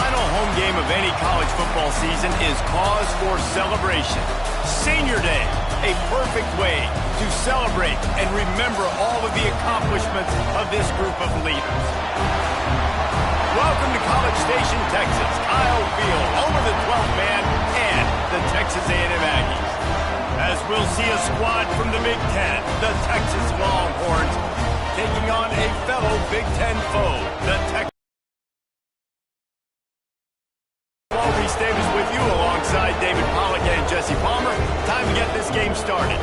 final home game of any college football season is cause for celebration. Senior Day, a perfect way to celebrate and remember all of the accomplishments of this group of leaders. Welcome to College Station, Texas. Kyle Field over the 12th man and the Texas A&M Aggies. As we'll see a squad from the Big Ten, the Texas Longhorns, taking on a fellow Big Ten foe, the Texas. Reese Davis with you alongside David Pollack and Jesse Palmer. Time to get this game started.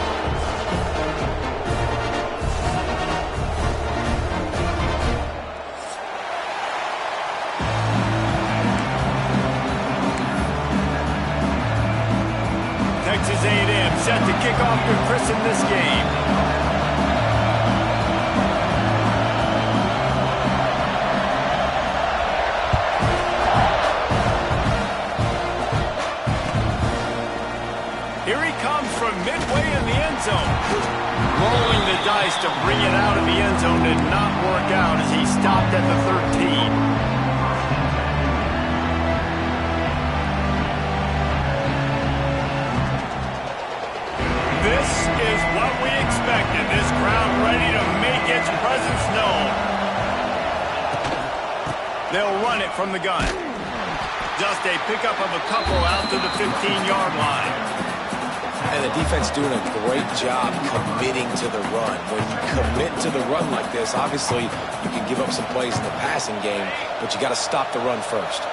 Texas A&M set to kick off to christen this game. Here he comes from midway in the end zone. Rolling the dice to bring it out of the end zone did not work out as he stopped at the 13. This is what we expected. This crowd ready to make its presence known. They'll run it from the gun. Just a pickup of a couple out to the 15-yard line. And the defense doing a great job committing to the run. When you commit to the run like this, obviously you can give up some plays in the passing game, but you got to stop the run first.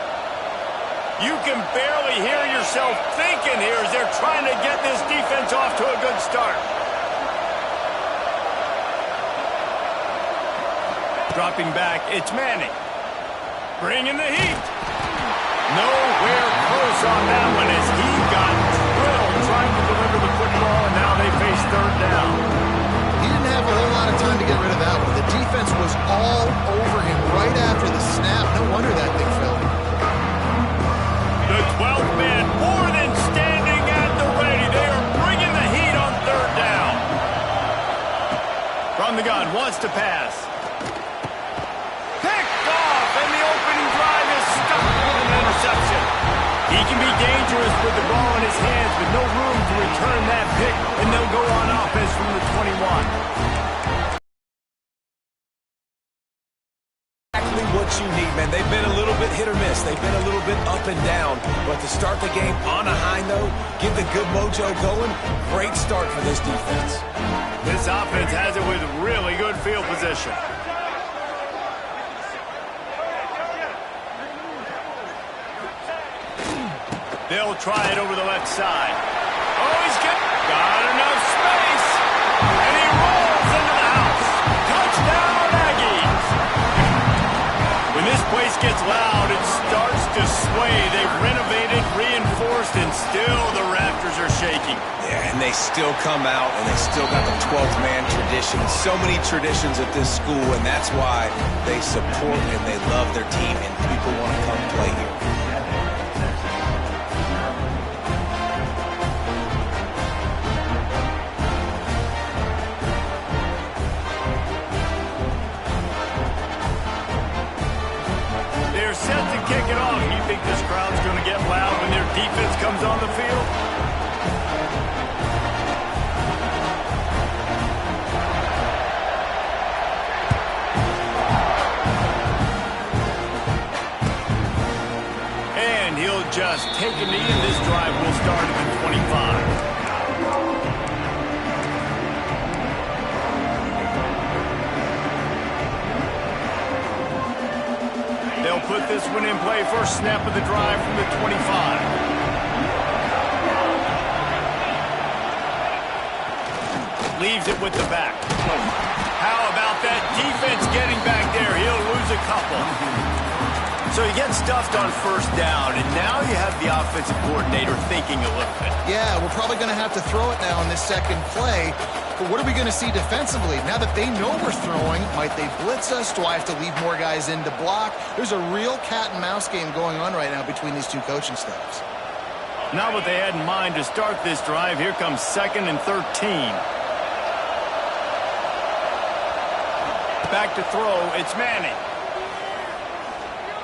You can barely hear yourself thinking here as they're trying to get this defense off to a good start. Dropping back, it's Manning. Bringing the heat. Nowhere close on that one as he got drilled trying to deliver the football, and now they face third down. He didn't have a whole lot of time to get rid of that one. The defense was all over him right after the snap. No wonder that thing fell. The 12th man more than standing at the ready. They are bringing the heat on third down. From the gun, wants to pass. Picked off, and the opening drive is stuck with an interception. He can be dangerous with the ball in his hands, but no room to return that pick, and they'll go on offense from the 21. Exactly what you need, man. They've been a little bit hit or miss. They've been a little bit up and down, but to start the game on a high note, get the good mojo going, great start for this defense. This offense has it with really good field position. They'll try it over the left side. Oh, he's got enough space. And he rolls into the house. Touchdown, Aggies. When this place gets loud, it starts to sway. They've renovated, reinforced, and still the rafters are shaking. Yeah, and they still come out, and they still got the 12th man tradition. So many traditions at this school, and that's why they support and they love their team, and people want to come play here. Set to kick it off. You think this crowd's going to get loud when their defense comes on the field? And he'll just take a knee, and this drive will start at the 25. They'll put this one in play. First snap of the drive from the 25. Leaves it with the back. How about that defense getting back there? He'll lose a couple. So he gets stuffed on first down, and now you have the offensive coordinator thinking a little bit. Yeah, we're probably going to have to throw it now in this second play. But what are we going to see defensively? Now that they know we're throwing, might they blitz us? Do I have to leave more guys in to block? There's a real cat and mouse game going on right now between these two coaching staffs. Not what they had in mind to start this drive. Here comes 2nd and 13. Back to throw, it's Manning.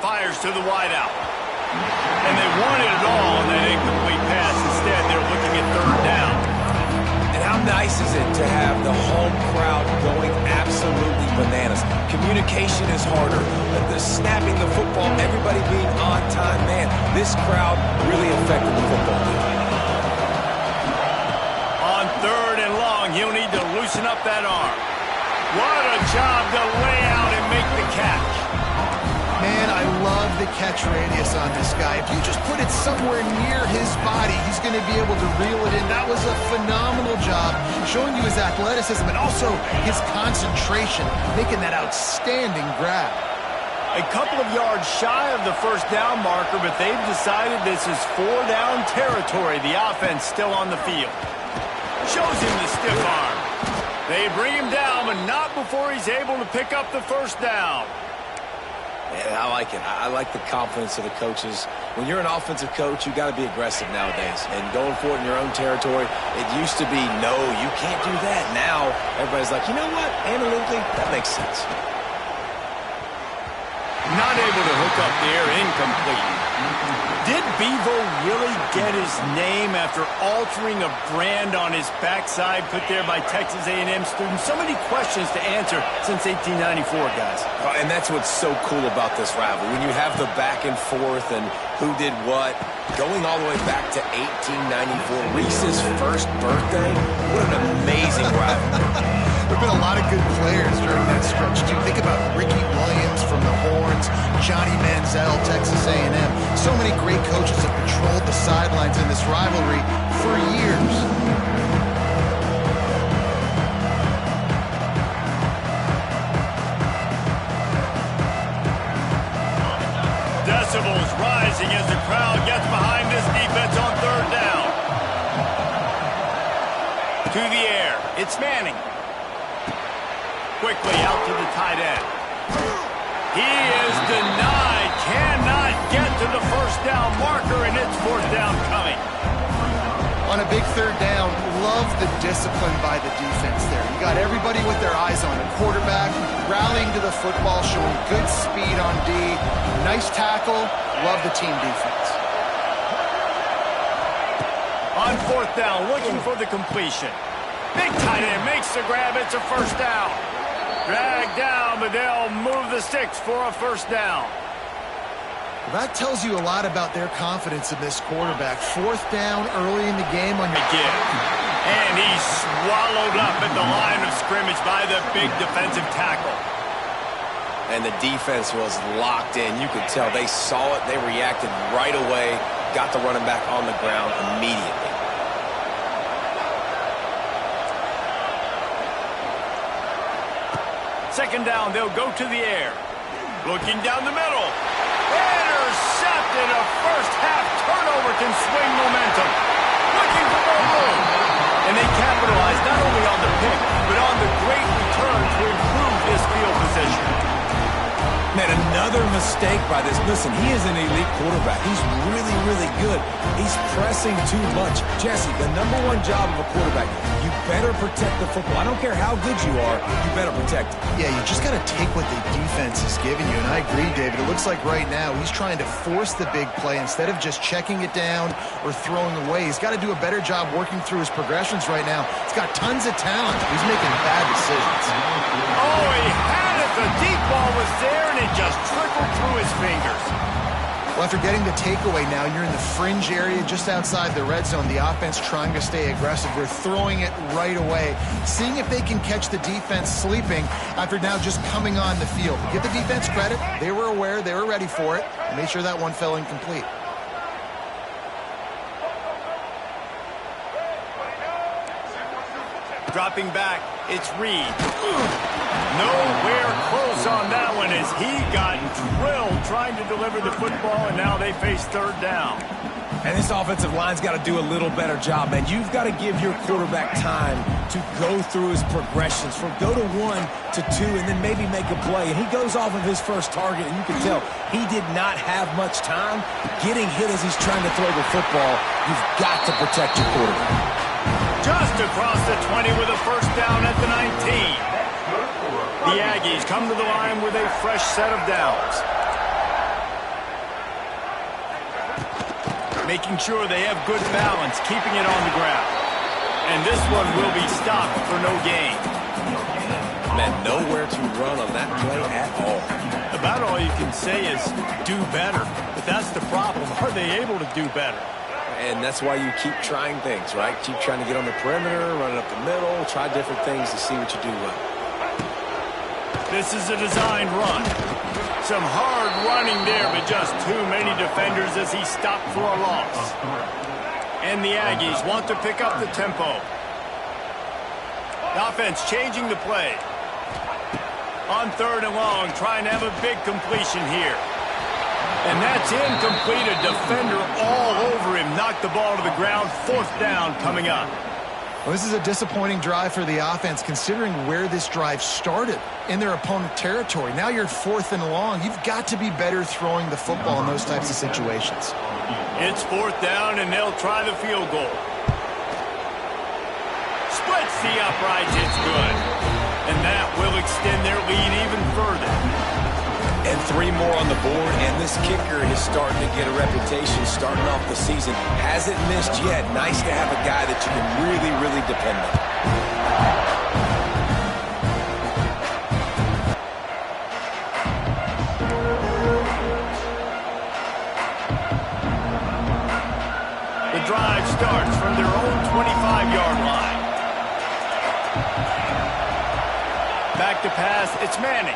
Fires to the wideout. And they wanted it all on that incomplete pass. Instead, they're looking at third down. And how nice is it to have the home crowd going absolutely bananas? Communication is harder. The snapping the football, everybody being on time. Man, this crowd really affected the football game. On third and long, he'll need to loosen up that arm. What a job to lay out and make the catch. Man, I love the catch radius on this guy. If you just put it somewhere near his body, he's going to be able to reel it in. That was a phenomenal job, showing you his athleticism and also his concentration, making that outstanding grab. A couple of yards shy of the first down marker, but they've decided this is 4-down territory. The offense still on the field. Shows him the stiff arm. They bring him down, but not before he's able to pick up the first down. Yeah, I like it. I like the confidence of the coaches. When you're an offensive coach, you got to be aggressive nowadays. And going for it in your own territory, it used to be, no, you can't do that. Now, everybody's like, you know what? Analytically, that makes sense. Not able to hook up there, incomplete. Did Bevo really get his name after altering a brand on his backside put there by Texas A&M students? So many questions to answer since 1894, guys. And that's what's so cool about this rivalry. When you have the back and forth and who did what, going all the way back to 1894, Reese's first birthday, what an amazing rivalry. There have been a lot of good players during that stretch, too. Think about Ricky Williams from the Horns, Johnny Manziel, Texas A&M. So many great coaches have patrolled the sidelines in this rivalry for years. Decibels rising as the crowd gets behind this defense on third down. To the air. It's Manning. Quickly out to the tight end. He is denied. Cannot get to the first down marker, and it's fourth down coming. On a big third down, love the discipline by the defense there. You got everybody with their eyes on the quarterback, rallying to the football, showing good speed on D. Nice tackle. Love the team defense. On fourth down, looking for the completion. Big tight end makes the grab. It's a first down. Dragged down, but they'll move the sticks for a first down. That tells you a lot about their confidence in this quarterback. Fourth down early in the game on your Again. And he's swallowed up at the line of scrimmage by the big defensive tackle. And the defense was locked in. You could tell they saw it. They reacted right away. Got the running back on the ground immediately. Second down, they'll go to the air. Looking down the middle. Intercepted. A first half turnover can swing momentum. Looking for more room. And they capitalize not only on the pick, but on the great return to improve this field position. Man, another mistake by this. Listen, he is an elite quarterback. He's really, really good. He's pressing too much. Jesse, the #1 job of a quarterback, you better protect the football. I don't care how good you are, you better protect it. Yeah, you just got to take what the defense is giving you. And I agree, David. It looks like right now he's trying to force the big play instead of just checking it down or throwing away. He's got to do a better job working through his progressions right now. He's got tons of talent. He's making bad decisions. Oh, he had it. The deep ball was there, and it just trickled through his fingers. Well, after getting the takeaway now, you're in the fringe area just outside the red zone. The offense trying to stay aggressive. They're throwing it right away, seeing if they can catch the defense sleeping after now just coming on the field. Give the defense credit. They were aware. They were ready for it. Made sure that one fell incomplete. Dropping back, it's Reed. Nowhere close on that one as he got drilled trying to deliver the football, and now they face third down. And this offensive line's got to do a little better job, man. You've got to give your quarterback time to go through his progressions, from go to 1 to 2, and then maybe make a play. And he goes off of his first target, and you can tell he did not have much time getting hit as he's trying to throw the football. You've got to protect your quarterback. Just across the 20 with a first down at the 19. The Aggies come to the line with a fresh set of downs. making sure they have good balance, keeping it on the ground. And this one will be stopped for no gain. Man, nowhere to run on that play at all. About all you can say is do better. But that's the problem. Are they able to do better? And that's why you keep trying things, right? Keep trying to get on the perimeter, run it up the middle, try different things to see what you do well. This is a designed run. Some hard running there, but just too many defenders as he stopped for a loss. And the Aggies want to pick up the tempo. The offense changing the play. On 3rd and long, trying to have a big completion here. And that's incomplete. A defender all over him. Knocked the ball to the ground. 4th down coming up. Well, this is a disappointing drive for the offense, considering where this drive started in their opponent territory. Now you're 4th and long. You've got to be better throwing the football in those types of situations. It's 4th down, and they'll try the field goal. Splits the uprights. It's good. And that will extend their lead even further. And 3 more on the board, and this kicker is starting to get a reputation starting off the season. Hasn't missed yet. Nice to have a guy that you can really, really depend on. The drive starts from their own 25-yard line. Back to pass, it's Manning.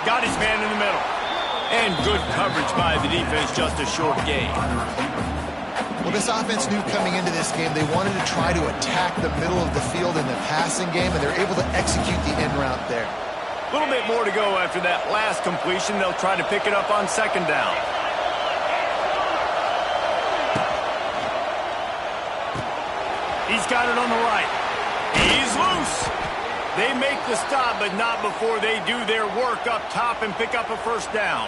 Got his man in the middle. And good coverage by the defense, just a short gain. Well, this offense knew coming into this game they wanted to try to attack the middle of the field in the passing game, and they're able to execute the in route there. A little bit more to go after that last completion. They'll try to pick it up on 2nd down. He's got it on the right. He's loose. They make the stop, but not before they do their work up top and pick up a 1st down.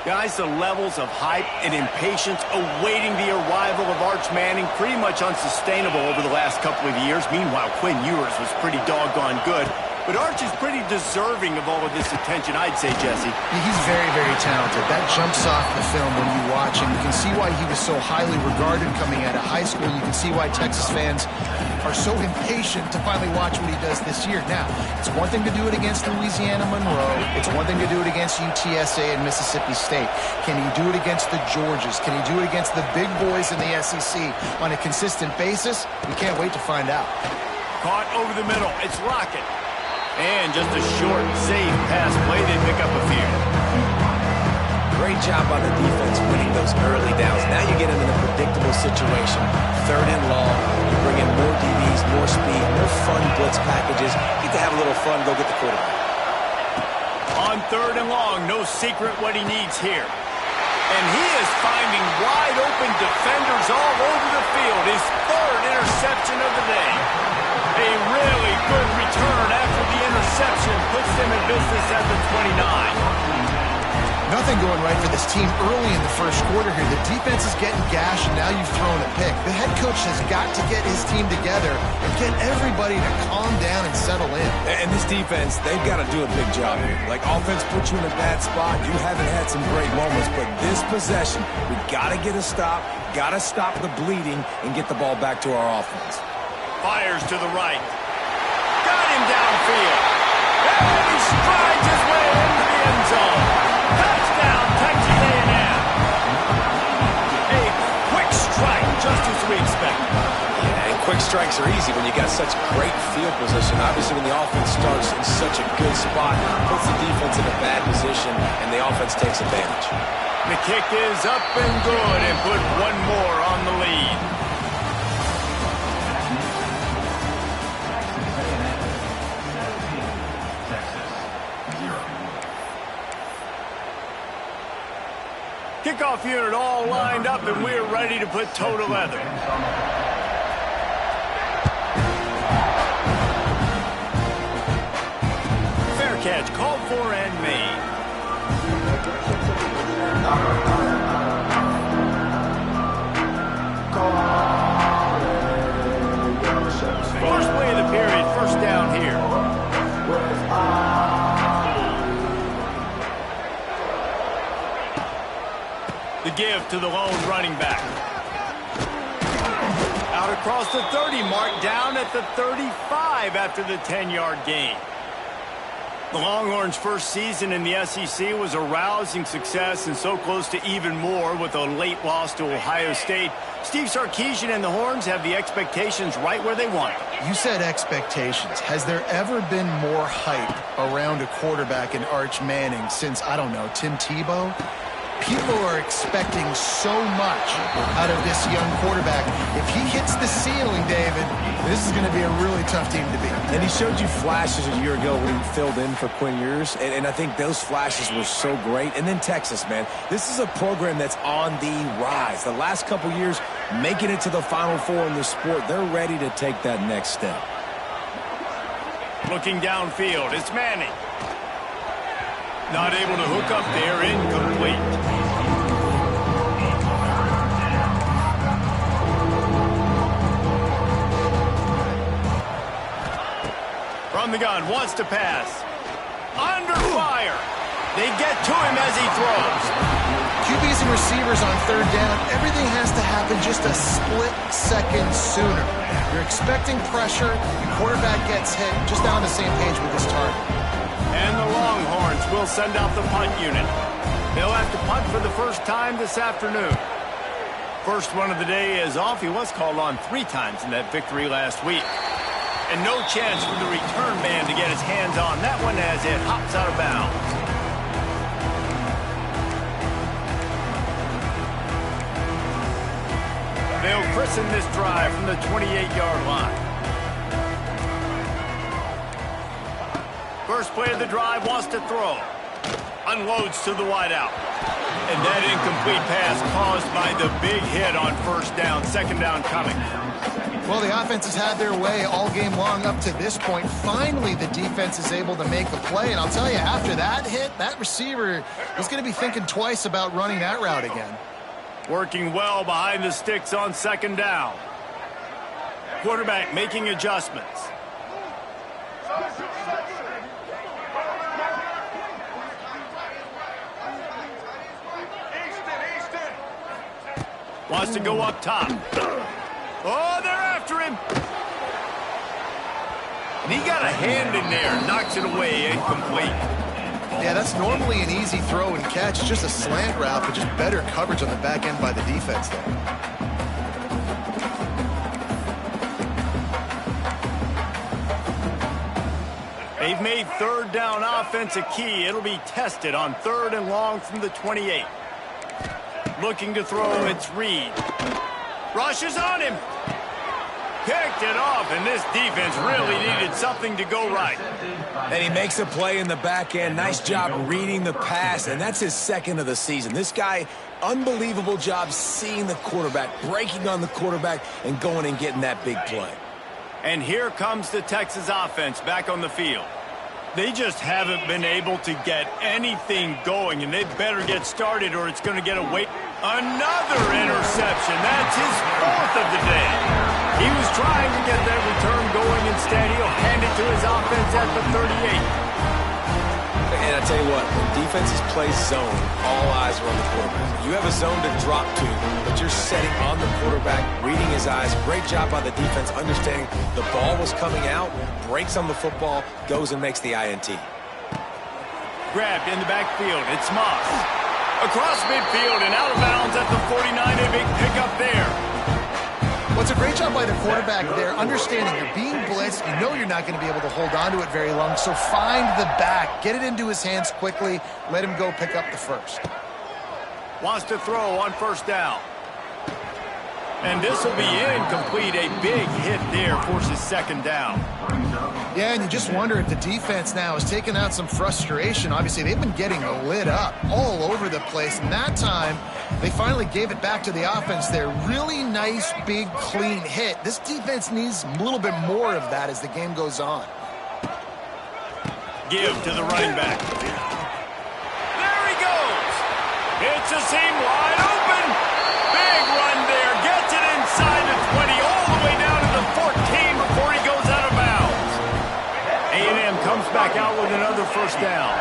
Guys, the levels of hype and impatience awaiting the arrival of Arch Manning pretty much unsustainable over the last couple of years. Meanwhile, Quinn Ewers was pretty doggone good. But Arch is pretty deserving of all of this attention, I'd say, Jesse. He's very, very talented. That jumps off the film when you watch him. You can see why he was so highly regarded coming out of high school. You can see why Texas fans are so impatient to finally watch what he does this year. Now, it's one thing to do it against Louisiana Monroe. It's one thing to do it against UTSA and Mississippi State. Can he do it against the Georgias? Can he do it against the big boys in the SEC on a consistent basis? We can't wait to find out. Caught over the middle. It's Lockett. And just a short, safe pass play. They pick up a few. Great job on the defense winning those early downs. Now you get them in a predictable situation. 3rd and long. You bring in more DBs, more speed, more fun blitz packages. Get to have a little fun. Go get the quarterback. On 3rd and long, no secret what he needs here. And he is finding wide open defenders all over the field. His 3rd interception of the day. A really good return after the interception puts them in business at the 29. Nothing going right for this team early in the 1st quarter here. The defense is getting gashed, and now you've thrown a pick. The head coach has got to get his team together and get everybody to calm down and settle in. And this defense, they've got to do a big job here. Like, offense puts you in a bad spot. You haven't had some great moments, but this possession, we got to get a stop, got to stop the bleeding, and get the ball back to our offense. Fires to the right. Got him downfield. And he strides his way into the end zone. Touchdown, Texas A&M. A quick strike, just as we expected. Yeah, and quick strikes are easy when you got such great field position. Obviously, when the offense starts in such a good spot, puts the defense in a bad position, and the offense takes advantage. The kick is up and good, and put one more on the lead. Kickoff unit all lined up, and we're ready to put toe to leather. Fair catch, called for and made. First play of the period, 1st down here. The give to the lone running back. Out across the 30 mark, down at the 35 after the 10-yard gain. The Longhorns' first season in the SEC was a rousing success and so close to even more with a late loss to Ohio State. Steve Sarkisian and the Horns have the expectations right where they want them. You said expectations. Has there ever been more hype around a quarterback in Arch Manning since, I don't know, Tim Tebow? People are expecting so much out of this young quarterback. If he hits the ceiling, David, this is going to be a really tough team to beat. And he showed you flashes a year ago when he filled in for Quinn Ewers, and I think those flashes were so great. And then Texas, man, this is a program that's on the rise. The last couple years, making it to the Final Four in the sport, they're ready to take that next step. Looking downfield, it's Manning. Not able to hook up there, incomplete. From the gun, wants to pass. Under fire. They get to him as he throws. QBs and receivers on third down, everything has to happen just a split second sooner. You're expecting pressure, your quarterback gets hit, just on the same page with his target. And the Longhorns will send out the punt unit. They'll have to punt for the first time this afternoon. First one of the day is off. He was called on 3 times in that victory last week. And no chance for the return man to get his hands on that one as it hops out of bounds. They'll christen this drive from the 28-yard line. First play of the drive, wants to throw. Unloads to the wideout. And that incomplete pass caused by the big hit on first down. Second down coming. Well, the offense has had their way all game long up to this point. Finally, the defense is able to make a play. And I'll tell you, after that hit, that receiver is going to be thinking twice about running that route again. Working well behind the sticks on second down. Quarterback making adjustments. Wants to go up top. Oh, they're after him. And he got a hand in there. Knocks it away. Incomplete. Yeah, that's normally an easy throw and catch. Just a slant route, but just better coverage on the back end by the defense there. They've made third down offense a key. It'll be tested on 3rd and long from the 28. Looking to throw, it's Reed. Rushes on him. Picked it off, and this defense really needed something to go right. And he makes a play in the back end. Nice job reading the pass, and that's his 2nd of the season. This guy, unbelievable job seeing the quarterback, breaking on the quarterback, and going and getting that big play. And here comes the Texas offense back on the field. They just haven't been able to get anything going, and they better get started or it's going to get away. Another interception. That's his 4th of the day. He was trying to get that return going. Instead, he'll hand it to his offense at the 38. And I tell you what, when defenses play zone, all eyes are on the quarterback. You have a zone to drop to, but you're setting on the quarterback, reading his eyes. Great job by the defense, understanding the ball was coming out, breaks on the football, goes and makes the INT. Grabbed in the backfield. It's Moss. Across midfield and out of bounds at the 49. A big pickup there. Well, it's a great job by the quarterback there, understanding you're being blitzed. You know you're not going to be able to hold on to it very long, so find the back. Get it into his hands quickly. Let him go pick up the first. Wants to throw on first down. And this will be incomplete. A big hit there forces second down. Yeah, and you just wonder if the defense now has taken out some frustration. Obviously, they've been getting lit up all over the place. And that time, they finally gave it back to the offense there. Really nice, big, clean hit. This defense needs a little bit more of that as the game goes on. Give to the running back. There he goes. It's a seam wide open. Big run there. Gets it inside the 20, all the way down to the 14 before he goes out of bounds. A&M comes back out with another first down.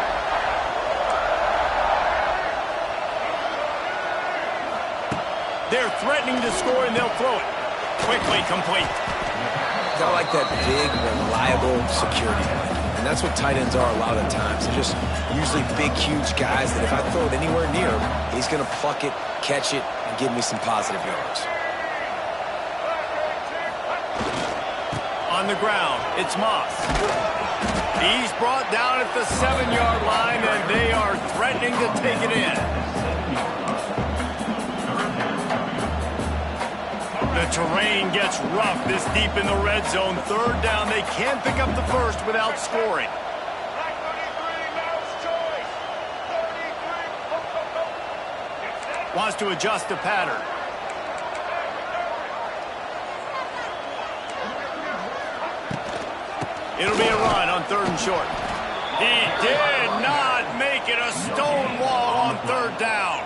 threatening to score, and they'll throw it. Quickly complete. I like that big, reliable security blanket. And that's what tight ends are a lot of the times. They're just usually big, huge guys that if I throw it anywhere near him, he's going to pluck it, catch it, and give me some positive yards. On the ground, it's Moss. He's brought down at the 7-yard line, and they are threatening to take it in. The terrain gets rough this deep in the red zone. Third down, they can't pick up the first without scoring. Wants to adjust the pattern. It'll be a run on 3rd and short. He did not make it a stone wall on 3rd down.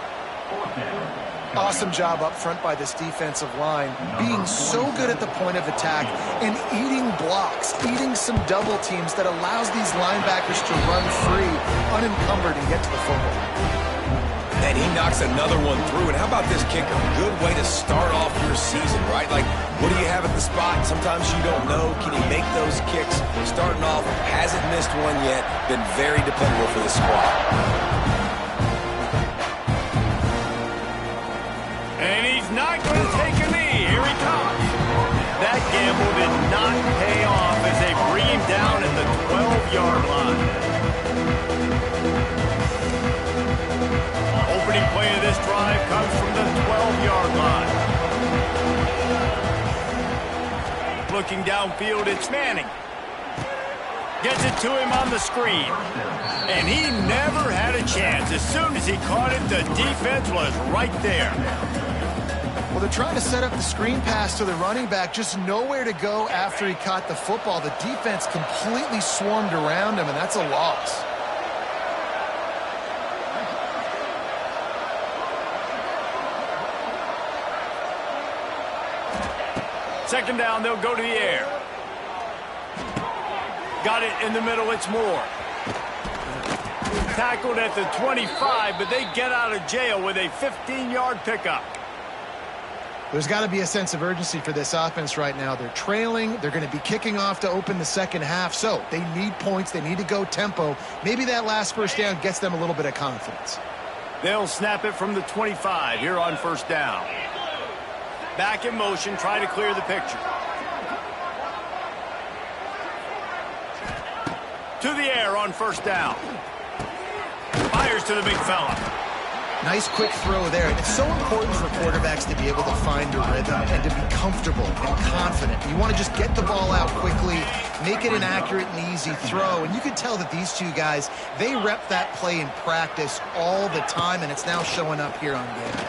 Awesome job up front by this defensive line, being so good at the point of attack and eating blocks, eating some double teams that allows these linebackers to run free, unencumbered, and get to the football. And he knocks another one through. And how about this kicker? Good way to start off your season, right? Like, what do you have at the spot? Sometimes you don't know. Can he make those kicks? Starting off, hasn't missed one yet. Been very dependable for this squad. And he's not going to take a knee. Here he comes. That gamble did not pay off as they bring him down at the 12-yard line. Opening play of this drive comes from the 12-yard line. Looking downfield, it's Manning. Gets it to him on the screen. And he never had a chance. As soon as he caught it, the defense was right there. Well, they're trying to set up the screen pass to the running back, just nowhere to go after he caught the football. The defense completely swarmed around him, and that's a loss. Second down, they'll go to the air. Got it in the middle, it's Moore. Tackled at the 25, but they get out of jail with a 15-yard pickup. There's got to be a sense of urgency for this offense right now. They're trailing. They're going to be kicking off to open the second half, so they need points. They need to go tempo. Maybe that last first down gets them a little bit of confidence. They'll snap it from the 25 here on first down. Back in motion, try to clear the picture. To the air on first down. Fires to the big fella. Nice quick throw there. And it's so important for quarterbacks to be able to find a rhythm and to be comfortable and confident. You want to just get the ball out quickly, make it an accurate and easy throw. And you can tell that these two guys, they rep that play in practice all the time, and it's now showing up here on game day.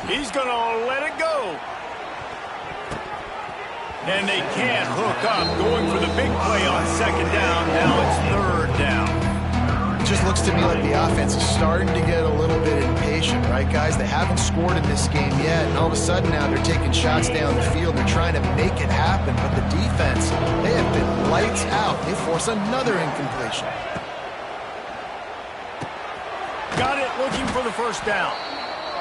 He's going to let it go. And they can't hook up. Going for the big play on second down. Now it's third down. It just looks to me like the offense is starting to get a little bit impatient, right, guys? They haven't scored in this game yet, and all of a sudden now they're taking shots down the field. They're trying to make it happen, but the defense, they have been lights out. They force another incompletion. Got it, looking for the first down.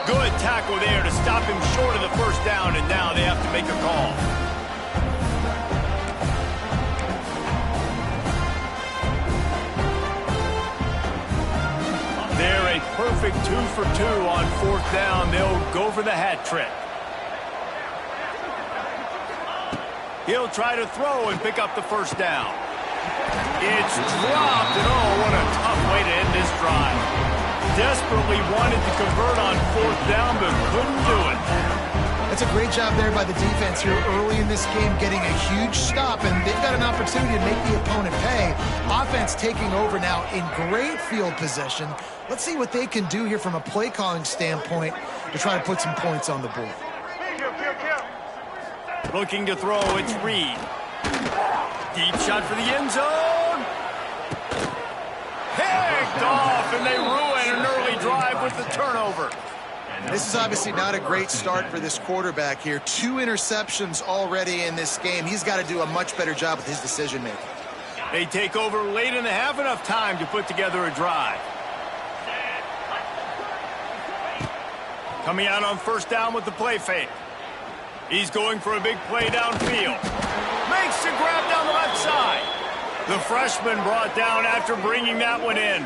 Good tackle there to stop him short of the first down, and now they have to make a call. They're a perfect 2 for 2 on fourth down. They'll go for the hat trick. He'll try to throw and pick up the first down. It's dropped, and oh, what a tough way to end this drive. Desperately wanted to convert on fourth down, but couldn't do it. That's a great job there by the defense here early in this game, getting a huge stop, and they've got an opportunity to make the opponent pay. Offense taking over now in great field possession. Let's see what they can do here from a play calling standpoint to try to put some points on the board. Looking to throw, it's Reed. Deep shot for the end zone. Picked off, and they ruin an early drive with the turnover. This is obviously not a great start for this quarterback here. 2 interceptions already in this game. He's got to do a much better job with his decision-making. They take over late in the half, enough time to put together a drive. Coming out on first down with the play fake. He's going for a big play downfield. Makes the grab down the left side. The freshman brought down after bringing that one in.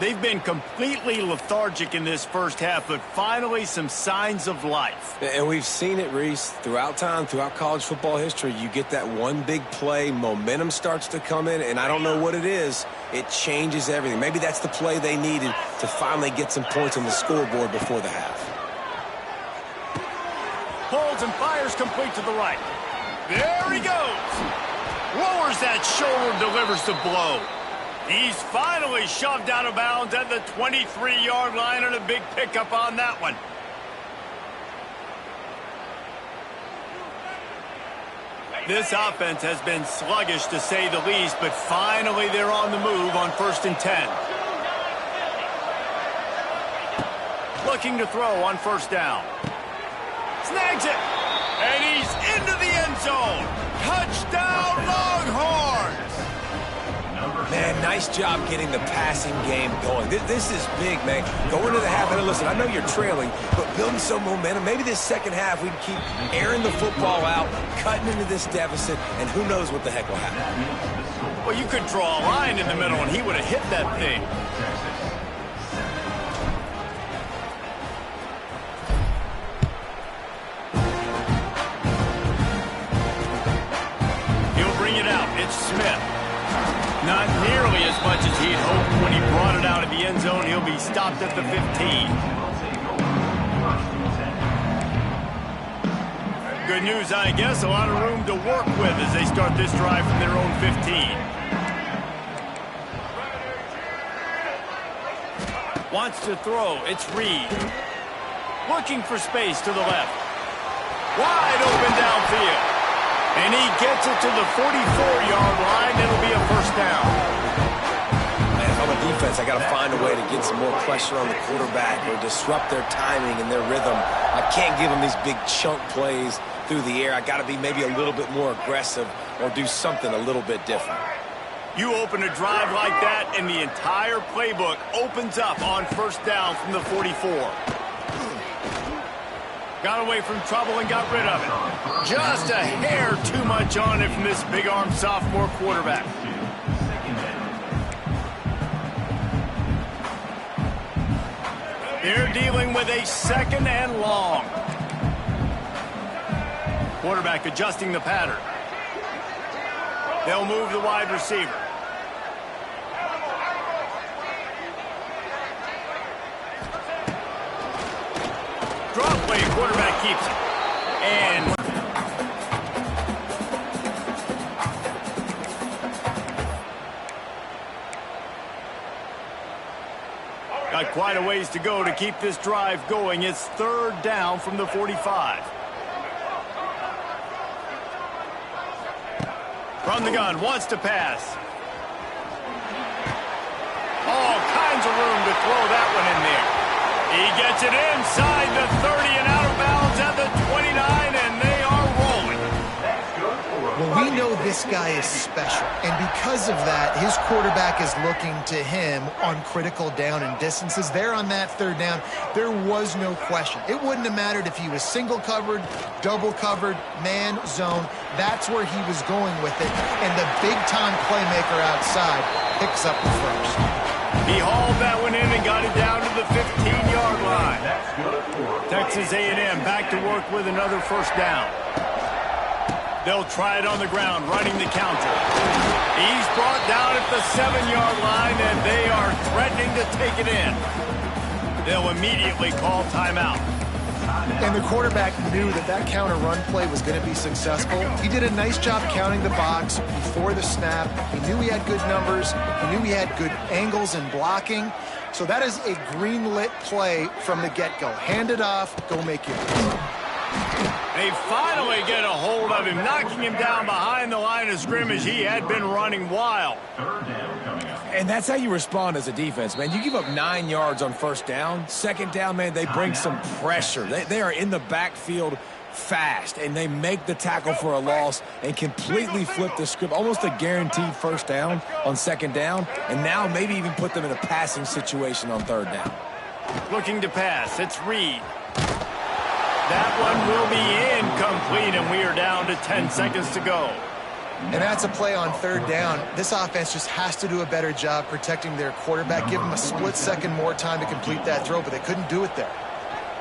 They've been completely lethargic in this first half, but finally some signs of life. And we've seen it, Reese, throughout time, throughout college football history. You get that one big play, momentum starts to come in, and I don't know what it is. It changes everything. Maybe that's the play they needed to finally get some points on the scoreboard before the half. Holds and fires complete to the right. There he goes. Lowers that shoulder, delivers the blow. He's finally shoved out of bounds at the 23-yard line, and a big pickup on that one. This offense has been sluggish, to say the least, but finally they're on the move on 1st and 10. Looking to throw on 1st down. Snags it, and he's into the end zone. Touchdown, Longhorns! Man, nice job getting the passing game going. This is big, man. Going into the half, and listen, I know you're trailing, but building some momentum. Maybe this second half we can keep airing the football out, cutting into this deficit, and who knows what the heck will happen. Well, you could draw a line in the middle, and he would have hit that thing. He'll bring it out. It's Smith. Not nearly as much as he'd hoped. When he brought it out of the end zone, he'll be stopped at the 15. Good news, I guess. A lot of room to work with as they start this drive from their own 15. Wants to throw. It's Reed. Looking for space to the left. Wide open downfield. And he gets it to the 44-yard line. It'll be a 1st down. Man, if I'm a defense, I got to find a way to get some more pressure on the quarterback or disrupt their timing and their rhythm. I can't give them these big chunk plays through the air. I got to be maybe a little bit more aggressive or do something a little bit different. You open a drive like that, and the entire playbook opens up on 1st down from the 44. Got away from trouble and got rid of it. Just a hair too much on it from this big-armed sophomore quarterback. They're dealing with a 2nd and long. Quarterback adjusting the pattern. They'll move the wide receiver. Draw play, quarterback keeps it. And got quite a ways to go to keep this drive going. It's 3rd down from the 45. From the gun, wants to pass. All kinds of room to throw that one in there. He gets it inside the 30 and out of bounds at the 29, and they are rolling. Well, we know this guy is special, and because of that, his quarterback is looking to him on critical down and distances. There on that 3rd down, there was no question. It wouldn't have mattered if he was single covered, double covered, man, zone. That's where he was going with it, and the big-time playmaker outside picks up the 1st. He hauled that one in and got it down to the 15-yard line. Texas A&M back to work with another 1st down. They'll try it on the ground, running the counter. He's brought down at the 7-yard line, and they are threatening to take it in. They'll immediately call timeout. And the quarterback knew that that counter run play was going to be successful. He did a nice job counting the box before the snap. He knew he had good numbers. He knew he had good angles and blocking. So that is a green-lit play from the get-go. Hand it off, go make yours. They finally get a hold of him, knocking him down behind the line of scrimmage. He had been running wild. And that's how you respond as a defense, man. You give up 9 yards on 1st down. 2nd down, man, they bring some pressure. They are in the backfield fast, and they make the tackle for a loss and completely flip the script. Almost a guaranteed 1st down on 2nd down, and now maybe even put them in a passing situation on 3rd down. Looking to pass. It's Reed. That one will be incomplete, and we are down to 10 seconds to go. And that's a play on third down. This offense just has to do a better job protecting their quarterback. Give them a split second more time to complete that throw, but they couldn't do it there.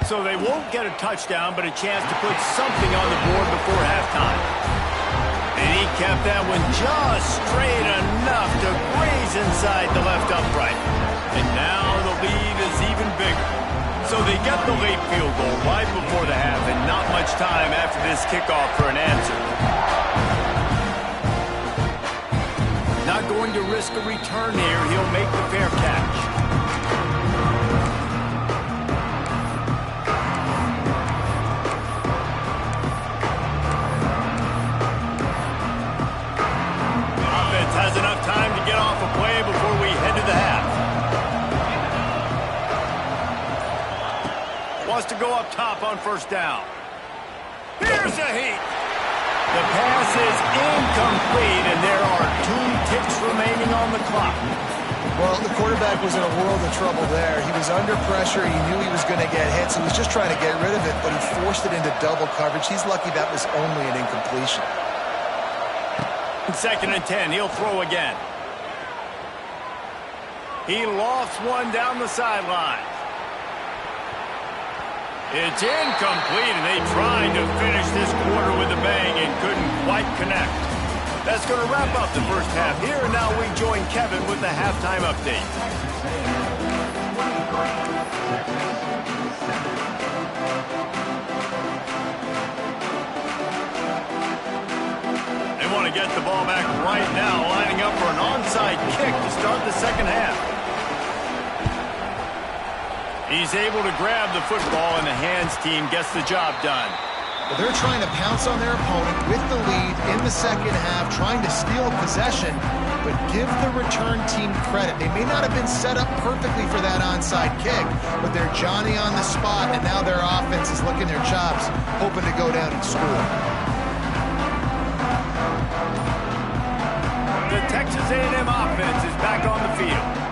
So they won't get a touchdown, but a chance to put something on the board before halftime. And he kept that one just straight enough to graze inside the left upright. And now the lead is even bigger. So they get the late field goal right before the half, and not much time after this kickoff for an answer. Not going to risk a return here. He'll make the fair catch. Offense has enough time to get off a play before we head to the half. Wants to go up top on first down. Here's a heat. The pass is incomplete, and there are 2 ticks remaining on the clock. Well, the quarterback was in a world of trouble there. He was under pressure. He knew he was going to get hit, so he was just trying to get rid of it, but he forced it into double coverage. He's lucky that was only an incompletion. 2nd and 10, he'll throw again. He lofts one down the sideline. It's incomplete, and they tried to finish this quarter with a bang and couldn't quite connect. That's going to wrap up the first half here, and now we join Kevin with the halftime update. They want to get the ball back right now, lining up for an onside kick to start the second half. He's able to grab the football, and the hands team gets the job done. Well, they're trying to pounce on their opponent with the lead in the second half, trying to steal possession, but give the return team credit. They may not have been set up perfectly for that onside kick, but they're Johnny on the spot, and now their offense is licking their chops, hoping to go down and score. The Texas A&M offense is back on the field.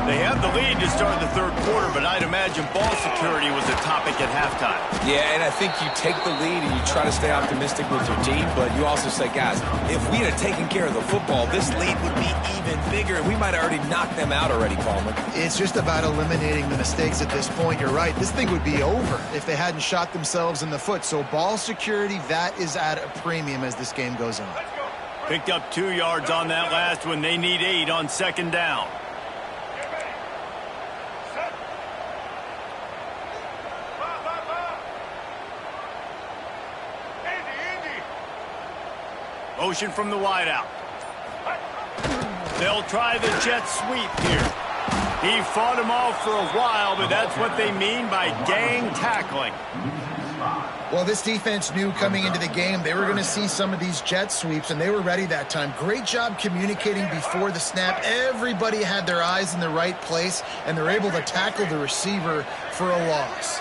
They have the lead to start the third quarter, but I'd imagine ball security was a topic at halftime. Yeah, and I think you take the lead and you try to stay optimistic with your team, but you also say, guys, if we had taken care of the football, this lead would be even bigger, and we might have already knocked them out already, Coleman. It's just about eliminating the mistakes at this point. You're right. This thing would be over if they hadn't shot themselves in the foot. So ball security, that is at a premium as this game goes on. Picked up 2 yards on that last one. They need 8 on second down. Motion from the wideout. They'll try the jet sweep here. He fought him off for a while, but that's what they mean by gang tackling. Well, this defense knew coming into the game they were going to see some of these jet sweeps, and they were ready that time. Great job communicating before the snap. Everybody had their eyes in the right place, and they're able to tackle the receiver for a loss.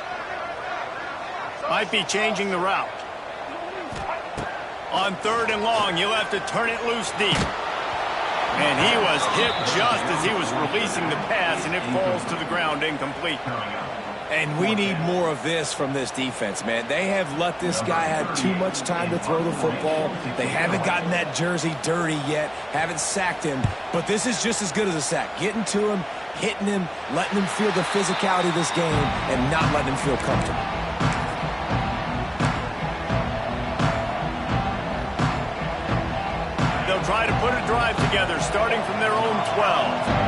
Might be changing the route. On 3rd and long, you'll have to turn it loose deep. And he was hit just as he was releasing the pass, and it falls to the ground incomplete. And we need more of this from this defense, man. They have let this guy have too much time to throw the football. They haven't gotten that jersey dirty yet, haven't sacked him. But this is just as good as a sack. Getting to him, hitting him, letting him feel the physicality of this game, and not letting him feel comfortable. They'll try to put a drive together, starting from their own 12.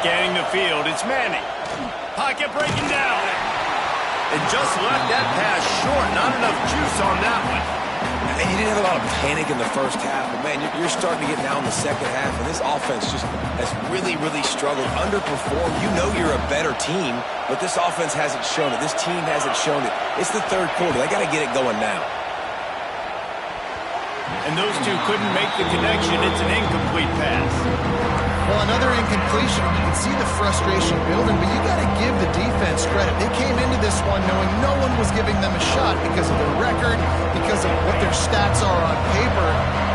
Scanning the field, it's Manning. Pocket breaking down. And just left that pass short. Not enough juice on that one. And you didn't have a lot of panic in the first half, but, man, you're starting to get now in the second half, and this offense just has really, really struggled, underperformed. You know you're a better team, but this offense hasn't shown it. This team hasn't shown it. It's the third quarter. They got to get it going now. And those two couldn't make the connection. It's an incomplete pass. Well, another incompletion. You can see the frustration building, but you got to give the defense credit. They came into this one knowing no one was giving them a shot because of their record, because of what their stats are on paper.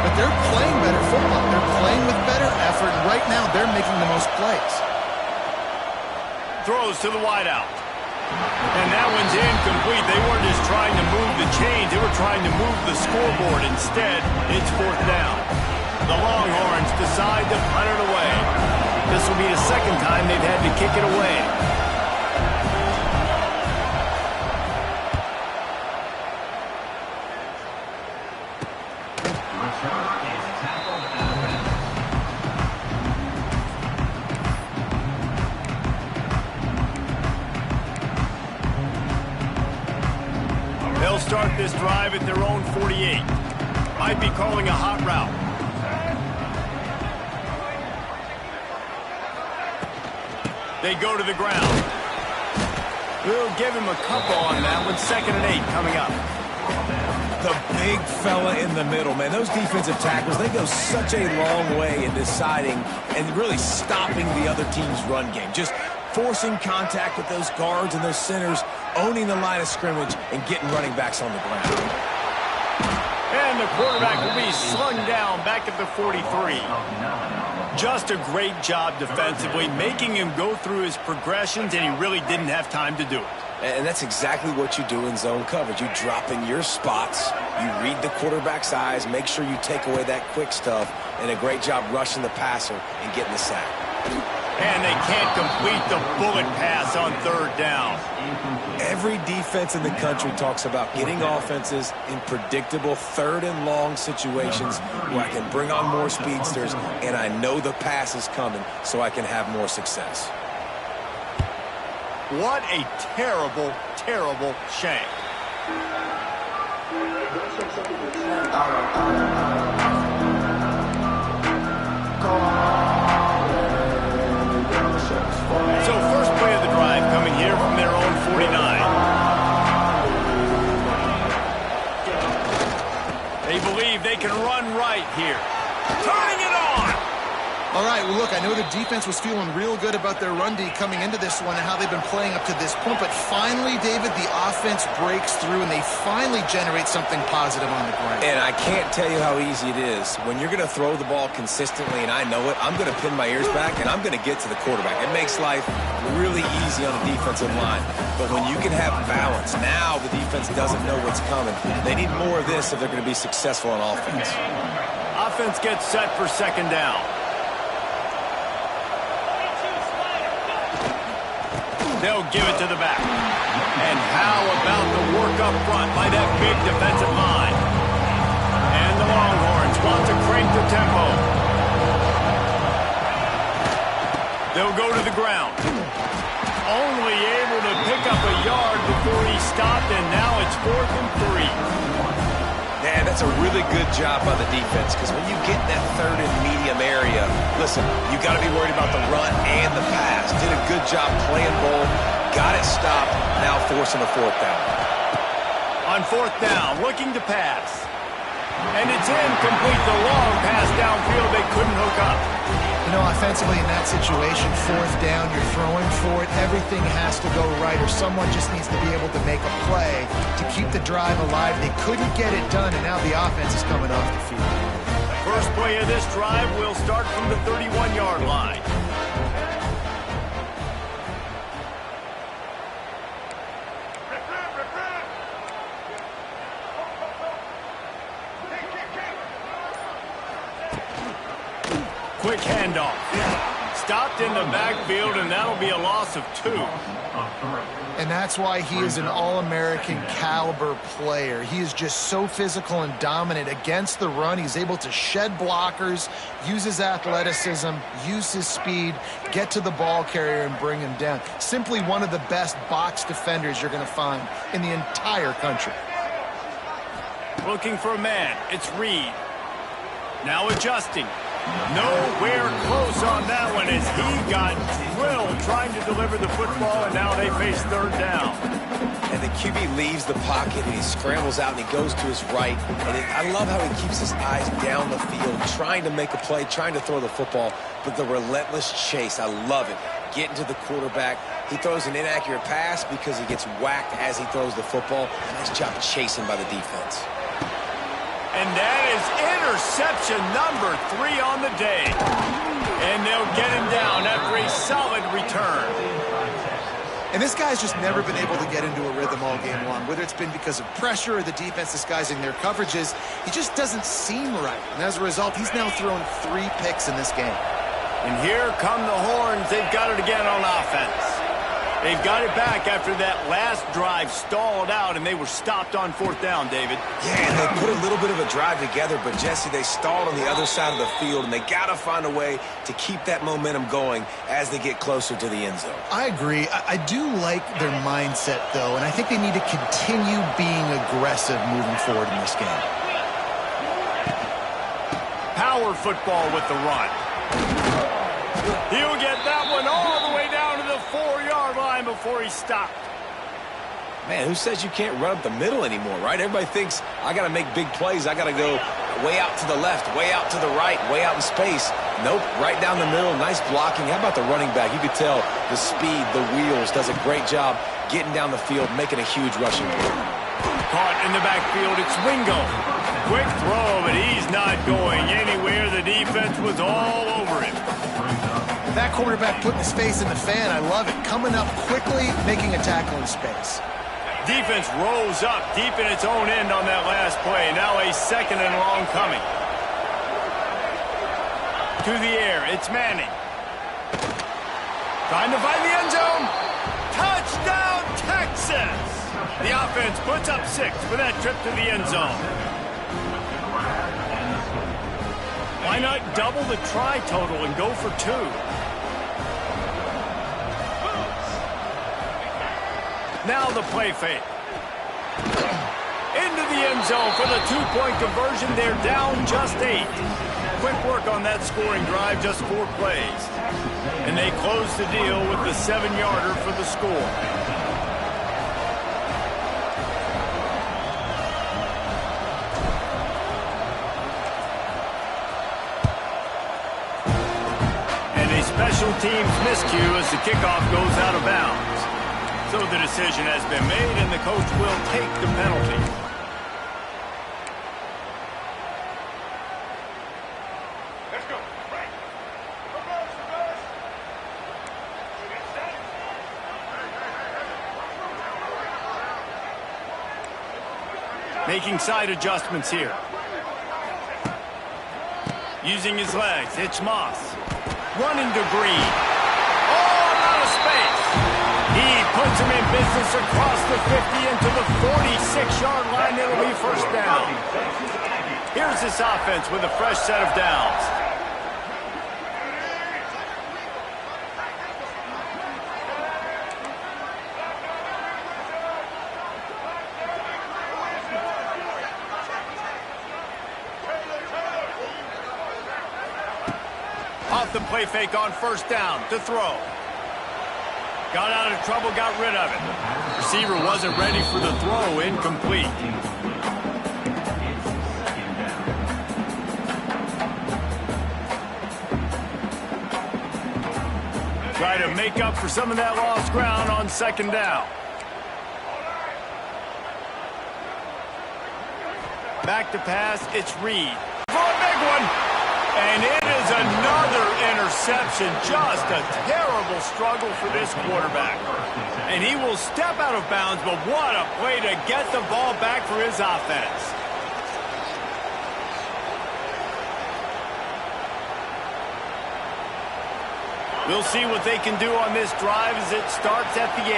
But they're playing better football. They're playing with better effort, and right now they're making the most plays. Throws to the wideout. And that one's incomplete. They weren't just trying to move the chains. They were trying to move the scoreboard. Instead, it's 4th down. The Longhorns decide to punt it away. This will be the second time they've had to kick it away. They'll start this drive at their own 48. Might be calling a hot route. They go to the ground. We'll give him a couple on that one. 2nd and 8 coming up. The big fella in the middle, man. Those defensive tackles, they go such a long way in deciding and really stopping the other team's run game. Just forcing contact with those guards and those centers, owning the line of scrimmage, and getting running backs on the ground. And the quarterback will be slung down back at the 43. Just a great job defensively, making him go through his progressions, and he really didn't have time to do it. And that's exactly what you do in zone coverage. You drop in your spots, you read the quarterback's eyes, make sure you take away that quick stuff, and a great job rushing the passer and getting the sack. And they can't complete the bullet pass on 3rd down. Every defense in the country talks about getting offenses in predictable 3rd and long situations where I can bring on more speedsters and I know the pass is coming so I can have more success. What a terrible, terrible shame. So first play of the drive coming here from their own 49. They believe they can run right here. Turning it on. All right, well, look, I know the defense was feeling real good about their run D coming into this one and how they've been playing up to this point. But finally, David, the offense breaks through and they finally generate something positive on the ground. And I can't tell you how easy it is. When you're going to throw the ball consistently and I know it, I'm going to pin my ears back and I'm going to get to the quarterback. It makes life really easy on the defensive line. But when you can have balance, now the defense doesn't know what's coming. They need more of this if they're going to be successful on offense. Offense gets set for 2nd down. They'll give it to the back. And how about the work up front by that big defensive line? And the Longhorns want to crank the tempo. They'll go to the ground. Only able to pick up a yard before he stopped, and now it's 4th and 3. Man, that's a really good job by the defense because when you get in that 3rd and medium area, listen, you got to be worried about the run and the pass. Did a good job playing ball, got it stopped, now forcing the 4th down. On 4th down, looking to pass. And it's incomplete. The long pass downfield, they couldn't hook up. You know, offensively in that situation, 4th down, you're throwing for it. Everything has to go right, or someone just needs to be able to make a play to keep the drive alive. They couldn't get it done, and now the offense is coming off the field. First play of this drive will start from the 31-yard line. Quick handoff. Stopped in the backfield, and that'll be a loss of 2. And that's why he is an All-American caliber player. He is just so physical and dominant against the run. He's able to shed blockers, use his athleticism, use his speed, get to the ball carrier and bring him down. Simply one of the best box defenders you're going to find in the entire country. Looking for a man. It's Reed. Now adjusting. Nowhere close on that one as he got drilled trying to deliver the football, and now they face 3rd down. And the QB leaves the pocket, and he scrambles out, and he goes to his right. And I love how he keeps his eyes down the field, trying to make a play, trying to throw the football, but the relentless chase, I love it. Getting to the quarterback. He throws an inaccurate pass because he gets whacked as he throws the football. Nice job chasing by the defense. And that is interception number 3 on the day. And they'll get him down after a solid return. And this guy's just never been able to get into a rhythm all game long, whether it's been because of pressure or the defense disguising their coverages. He just doesn't seem right. And as a result, he's now thrown 3 picks in this game. And here come the horns. They've got it again on offense. They've got it back after that last drive stalled out, and they were stopped on 4th down, David. Yeah, and they put a little bit of a drive together, but, Jesse, they stalled on the other side of the field, and they got to find a way to keep that momentum going as they get closer to the end zone. I agree. I do like their mindset, though, and I think they need to continue being aggressive moving forward in this game. Power football with the run. He'll get that one all the way down to the 4-yard line before he stopped. Man, who says you can't run up the middle anymore, right? Everybody thinks I got to make big plays. I got to go way out to the left, way out to the right, way out in space. Nope, right down the middle. Nice blocking. How about the running back? You could tell the speed, the wheels, does a great job getting down the field, making a huge rushing play. Caught in the backfield, it's Wingo. Quick throw, but he's not going anywhere. The defense was all over him. That quarterback putting his face in the fan, I love it. Coming up quickly, making a tackle in space. Defense rose up deep in its own end on that last play. Now a 2nd and long coming. To the air, it's Manning. Trying to find the end zone. Touchdown, Texas! The offense puts up 6 for that trip to the end zone. Why not double the try total and go for 2? Now the play fake. Into the end zone for the 2-point conversion. They're down just 8. Quick work on that scoring drive, just 4 plays. And they close the deal with the 7-yarder for the score. And a special teams miscue as the kickoff goes out of bounds. So the decision has been made, and the coach will take the penalty. Let's go. Right. Making side adjustments here. Using his legs, it's Moss. Running to Green. All out of space. He puts him in business across the 50 into the 46-yard line. It'll be 1st down. Here's this offense with a fresh set of downs. Off the play fake on 1st down to throw. Got out of trouble, got rid of it. Receiver wasn't ready for the throw, incomplete. Try to make up for some of that lost ground on 2nd down. Back to pass, it's Reed. For a big one. And it is another interception. Just a terrible struggle for this quarterback. And he will step out of bounds, but what a play to get the ball back for his offense. We'll see what they can do on this drive as it starts at the 8.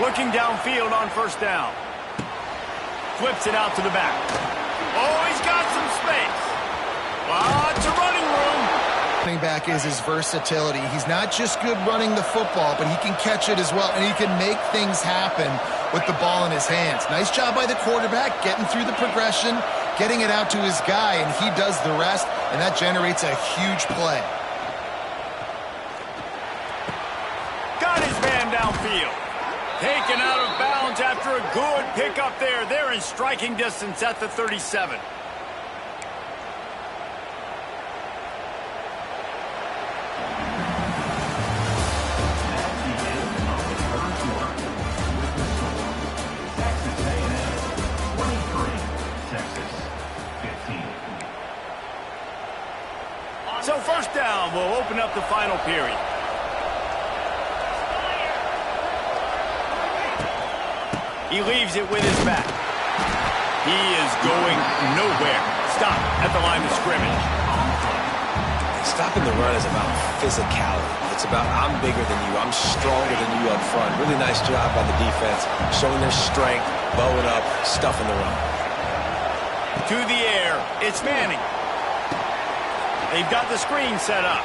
Looking downfield on 1st down. Flips it out to the back. Oh, he's got some space. Lots of running room. Running back is his versatility. He's not just good running the football, but he can catch it as well, and he can make things happen with the ball in his hands. Nice job by the quarterback, getting through the progression, getting it out to his guy, and he does the rest, and that generates a huge play. Got his man downfield. Taken out of bounds after a good pickup there. They're in striking distance at the 37. So 1st down will open up the final period. He leaves it with his back. He is going nowhere. Stop at the line of scrimmage. Stopping the run is about physicality. It's about I'm bigger than you. I'm stronger than you up front. Really nice job by the defense, showing their strength, bowing up, stuffing the run. To the air, it's Manning. They've got the screen set up.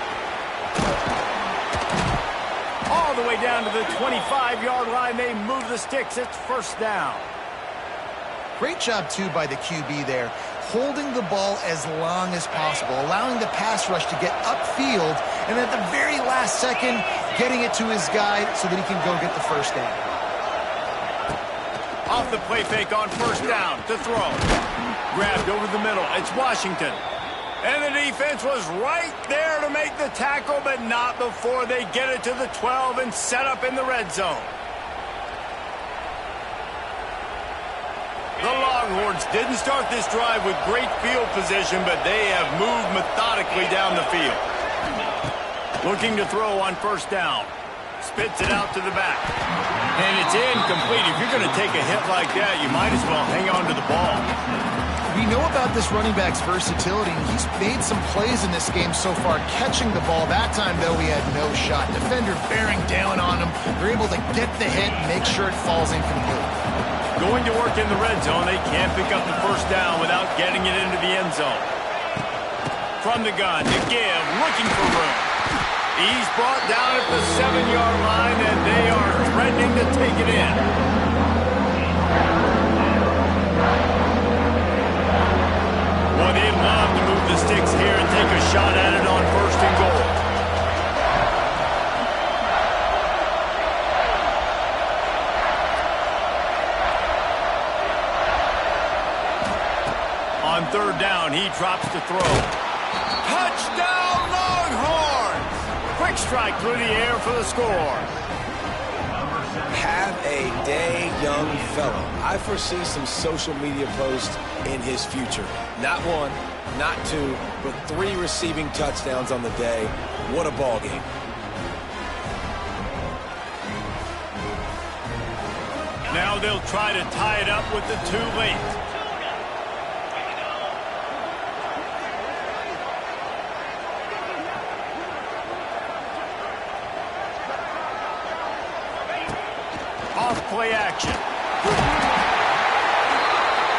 All the way down to the 25-yard line. They move the sticks. It's first down. Great job, too, by the QB there, holding the ball as long as possible, allowing the pass rush to get upfield, and at the very last second, getting it to his guy so that he can go get the first down. Off the play fake on first down to throw. Grabbed over the middle. It's Washington. And the defense was right there to make the tackle, but not before they get it to the 12 and set up in the red zone. The Longhorns didn't start this drive with great field position, but they have moved methodically down the field. Looking to throw on first down. Spits it out to the back. And it's incomplete. If you're going to take a hit like that, you might as well hang on to the ball. We know about this running back's versatility. He's made some plays in this game so far, catching the ball. That time, though, he had no shot. Defender bearing down on him. They're able to get the hit and make sure it falls incomplete. Going to work in the red zone. They can't pick up the first down without getting it into the end zone. From the gun to give, looking for room. He's brought down at the 7-yard line, and they are threatening to take it in. Well, they'd love to move the sticks here and take a shot at it on first and goal. On third down, he drops to throw. Touchdown, Longhorns! Quick strike through the air for the score. Have a day, young fellow. I foresee some social media posts in his future. Not one, not two, but 3 receiving touchdowns on the day. What a ball game. Now they'll try to tie it up with the 2 late. Off-play action.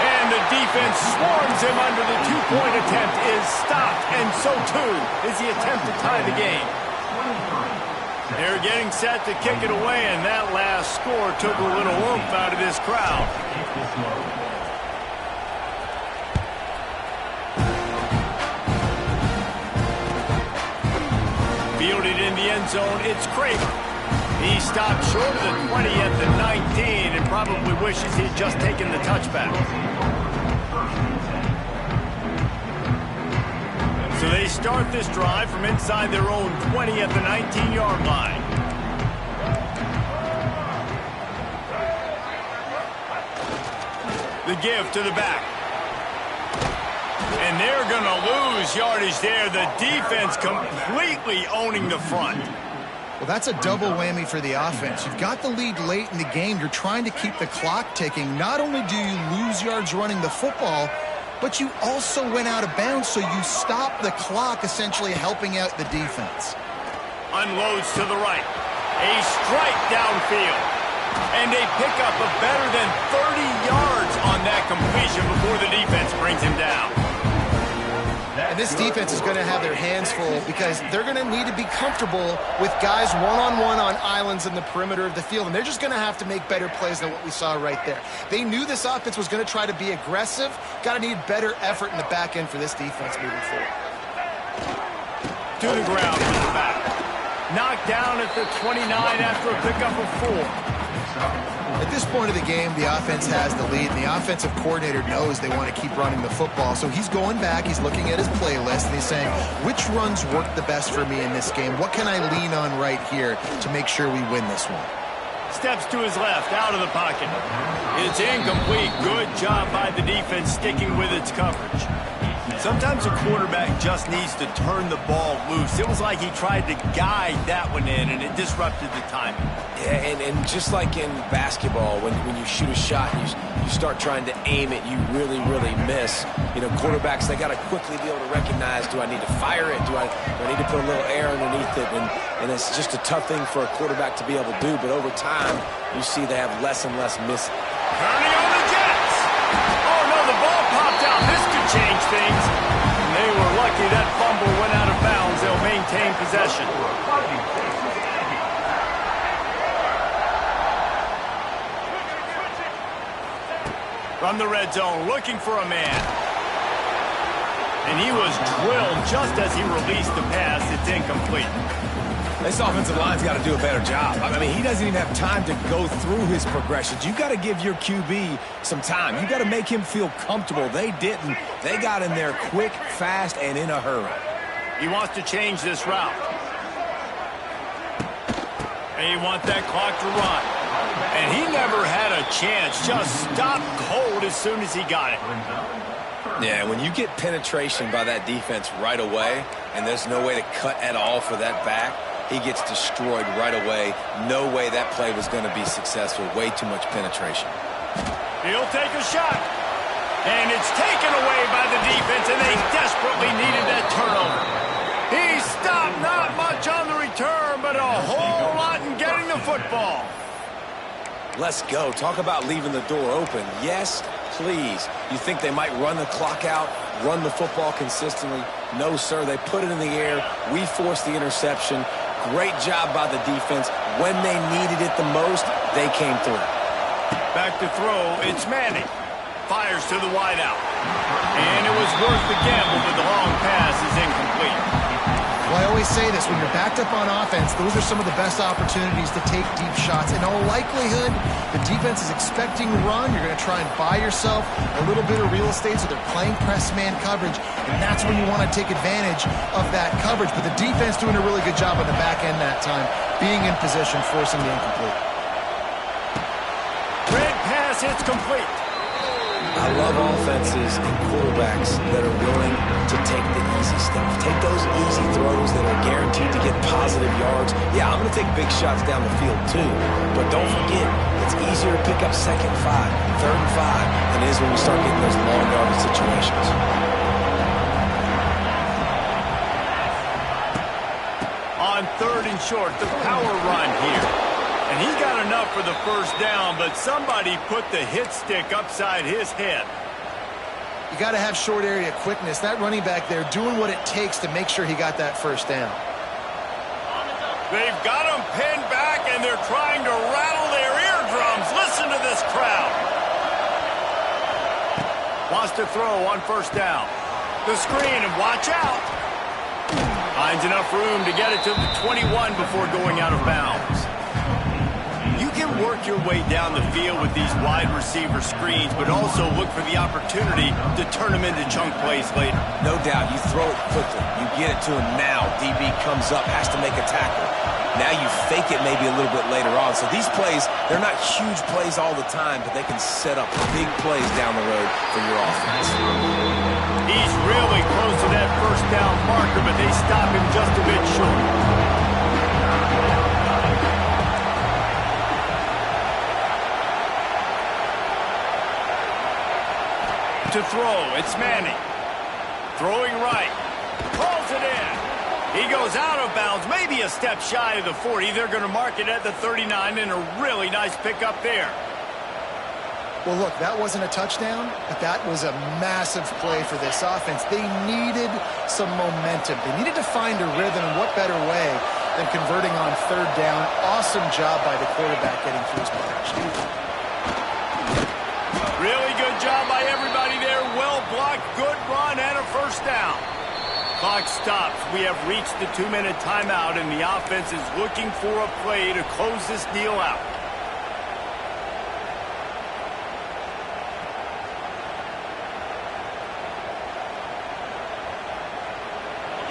And the defense swarms him under the 2-point attempt is stopped, and so too is the attempt to tie the game. They're getting set to kick it away, and that last score took a little oomph out of this crowd. Fielded in the end zone, it's Kramer. He stopped short of the 20 at the 19 and probably wishes he'd just taken the touchback. So they start this drive from inside their own 20 at the 19-yard line. The give to the back. And they're going to lose yardage there. The defense completely owning the front. Well, that's a double whammy for the offense. You've got the lead late in the game. You're trying to keep the clock ticking. Not only do you lose yards running the football, but you also went out of bounds, so you stop the clock, essentially helping out the defense. Unloads to the right. A strike downfield. And they pick up a better than 30 yards on that completion before the defense brings him down. And this defense is going to have their hands full because they're going to need to be comfortable with guys one-on-one on islands in the perimeter of the field. And they're just going to have to make better plays than what we saw right there. They knew this offense was going to try to be aggressive. Got to need better effort in the back end for this defense moving forward. To the ground in the back. Knocked down at the 29 after a pickup of 4. At this point of the game, the offense has the lead, and the offensive coordinator knows they want to keep running the football. So he's going back, he's looking at his playlist, and he's saying, which runs work the best for me in this game? What can I lean on right here to make sure we win this one? Steps to his left, out of the pocket. It's incomplete. Good job by the defense sticking with its coverage. Sometimes a quarterback just needs to turn the ball loose. It was like he tried to guide that one in, and it disrupted the timing. Yeah, and just like in basketball, when you shoot a shot and you start trying to aim it, you really, really miss. You know, quarterbacks, they got to quickly be able to recognize, do I need to fire it? Do I need to put a little air underneath it? And it's just a tough thing for a quarterback to be able to do, but over time, you see they have less and less missing. Turning on the Jets. Oh, no, the ball popped out. This could change things. And they were lucky that fumble went out of bounds. They'll maintain possession. From the red zone, looking for a man. And he was drilled just as he released the pass. It's incomplete. This offensive line's got to do a better job. I mean, he doesn't even have time to go through his progressions. You got to give your QB some time. You got to make him feel comfortable. They didn't. They got in there quick, fast, and in a hurry. He wants to change this route. They want that clock to run. And he never had a chance. Just stopped cold as soon as he got it. Yeah, when you get penetration by that defense right away, and there's no way to cut at all for that back, he gets destroyed right away. No way that play was going to be successful. Way too much penetration. He'll take a shot. And it's taken away by the defense, and they desperately needed that turnover. He stopped, not much on the return, but a whole lot in getting the football. Let's go. Talk about leaving the door open. Yes, please. You think they might run the clock out, run the football consistently? No, sir. They put it in the air. We forced the interception. Great job by the defense. When they needed it the most, they came through. Back to throw. It's Manning. Fires to the wideout. And it was worth the gamble, but the long pass is incomplete. Well, I always say this, when you're backed up on offense, those are some of the best opportunities to take deep shots. In all likelihood, the defense is expecting run. You're going to try and buy yourself a little bit of real estate, so they're playing press man coverage, and that's when you want to take advantage of that coverage. But the defense doing a really good job on the back end that time, being in position, forcing the incomplete. Red pass hits complete. I love offenses and quarterbacks that are willing to take the easy stuff. Take those easy throws that are guaranteed to get positive yards. Yeah, I'm going to take big shots down the field too. But don't forget, it's easier to pick up 2nd and 5, 3rd and 5 than it is when we start getting those long yardage situations. On 3rd and short, the power run here. And he got enough for the first down, but somebody put the hit stick upside his head. You got to have short area quickness. That running back there doing what it takes to make sure he got that first down. They've got him pinned back, and they're trying to rattle their eardrums. Listen to this crowd. Wants to throw on 1st down. The screen, and watch out. Finds enough room to get it to the 21 before going out of bounds. You can work your way down the field with these wide receiver screens, but also look for the opportunity to turn them into chunk plays later. No doubt. You throw it quickly. You get it to him now. DB comes up, has to make a tackle. Now you fake it maybe a little bit later on. So these plays, they're not huge plays all the time, but they can set up big plays down the road for your offense. He's really close to that 1st down marker, but they stop him just a bit short. To throw, it's Manning. Throwing right. Calls it in. He goes out of bounds, maybe a step shy of the 40. They're going to mark it at the 39, and a really nice pickup there. Well, look, that wasn't a touchdown, but that was a massive play for this offense. They needed some momentum. They needed to find a rhythm, and what better way than converting on 3rd down. Awesome job by the quarterback getting through his progression. Really good job by everybody there. Well blocked, good run, and a 1st down. Clock stops. We have reached the 2-minute timeout, and the offense is looking for a play to close this deal out.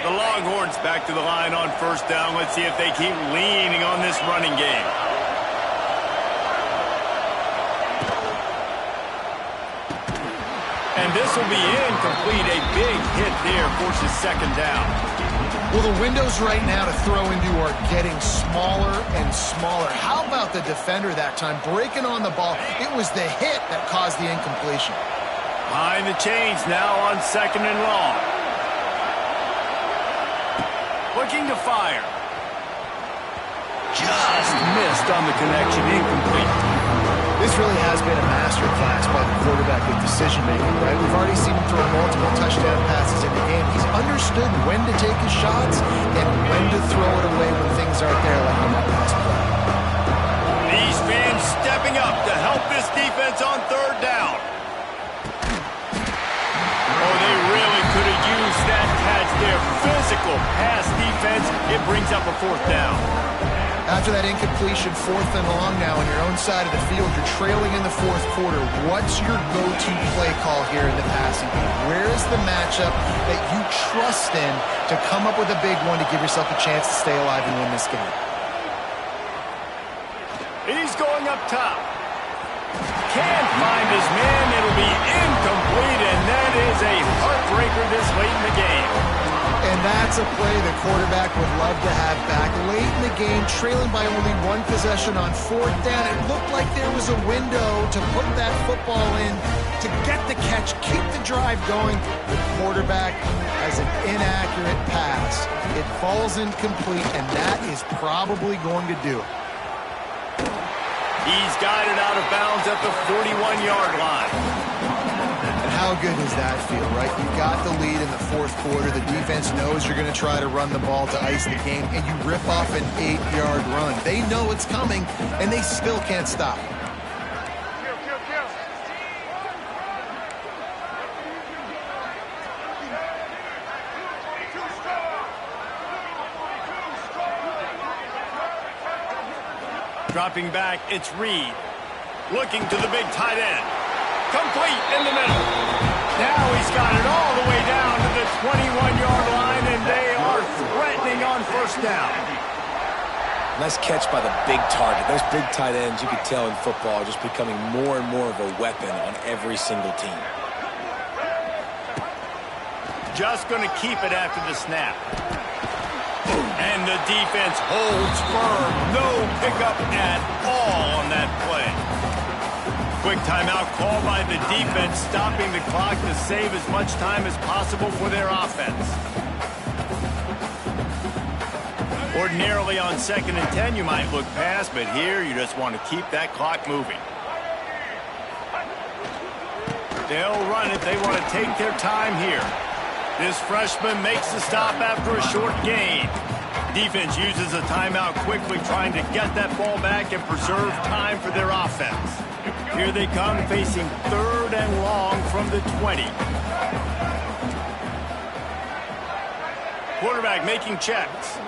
The Longhorns back to the line on 1st down. Let's see if they keep leaning on this running game. And this will be incomplete. A big hit there forces second down. Well, the windows right now to throw into are getting smaller and smaller. How about the defender that time breaking on the ball? It was the hit that caused the incompletion. Behind the chains now on second and long. Looking to fire. Just missed on the connection, incomplete. This really has been a masterclass by the quarterback with decision-making, right? We've already seen him throw multiple touchdown passes in the game. He's understood when to take his shots and when to throw it away when things aren't there, like on that last play. These fans stepping up to help this defense on third down. Oh, they really could have used that catch there. Physical pass defense. It brings up a fourth down. After that incompletion, fourth and long now on your own side of the field, you're trailing in the fourth quarter. What's your go-to play call here in the passing game? Where is the matchup that you trust in to come up with a big one to give yourself a chance to stay alive and win this game? He's going up top. Can't find his man. It'll be incomplete, and that is a heartbreaker this late in the game. And that's a play the quarterback would love to have back. Late in the game, trailing by only one possession on fourth down. It looked like there was a window to put that football in, to get the catch, keep the drive going. The quarterback has an inaccurate pass. It falls incomplete, and that is probably going to do it. He's got it out of bounds at the 41-yard line. And how good does that feel, right? You got the lead in the fourth quarter. The defense knows you're going to try to run the ball to ice the game, and you rip off an 8-yard run. They know it's coming, and they still can't stop. Dropping back, it's Reed. Looking to the big tight end. Complete in the middle. Now he's got it all the way down to the 21-yard line, and they are threatening on first down. Nice catch by the big target. Those big tight ends, you could tell in football, are just becoming more and more of a weapon on every single team. Just going to keep it after the snap. And the defense holds firm. No pickup at all on that play. Quick timeout call by the defense, stopping the clock to save as much time as possible for their offense. Ordinarily on 2nd and 10, you might look past, but here you just want to keep that clock moving. They'll run it. They want to take their time here. This freshman makes the stop after a short gain. Defense uses a timeout quickly, trying to get that ball back and preserve time for their offense. Here they come, facing 3rd and long from the 20. Quarterback making checks.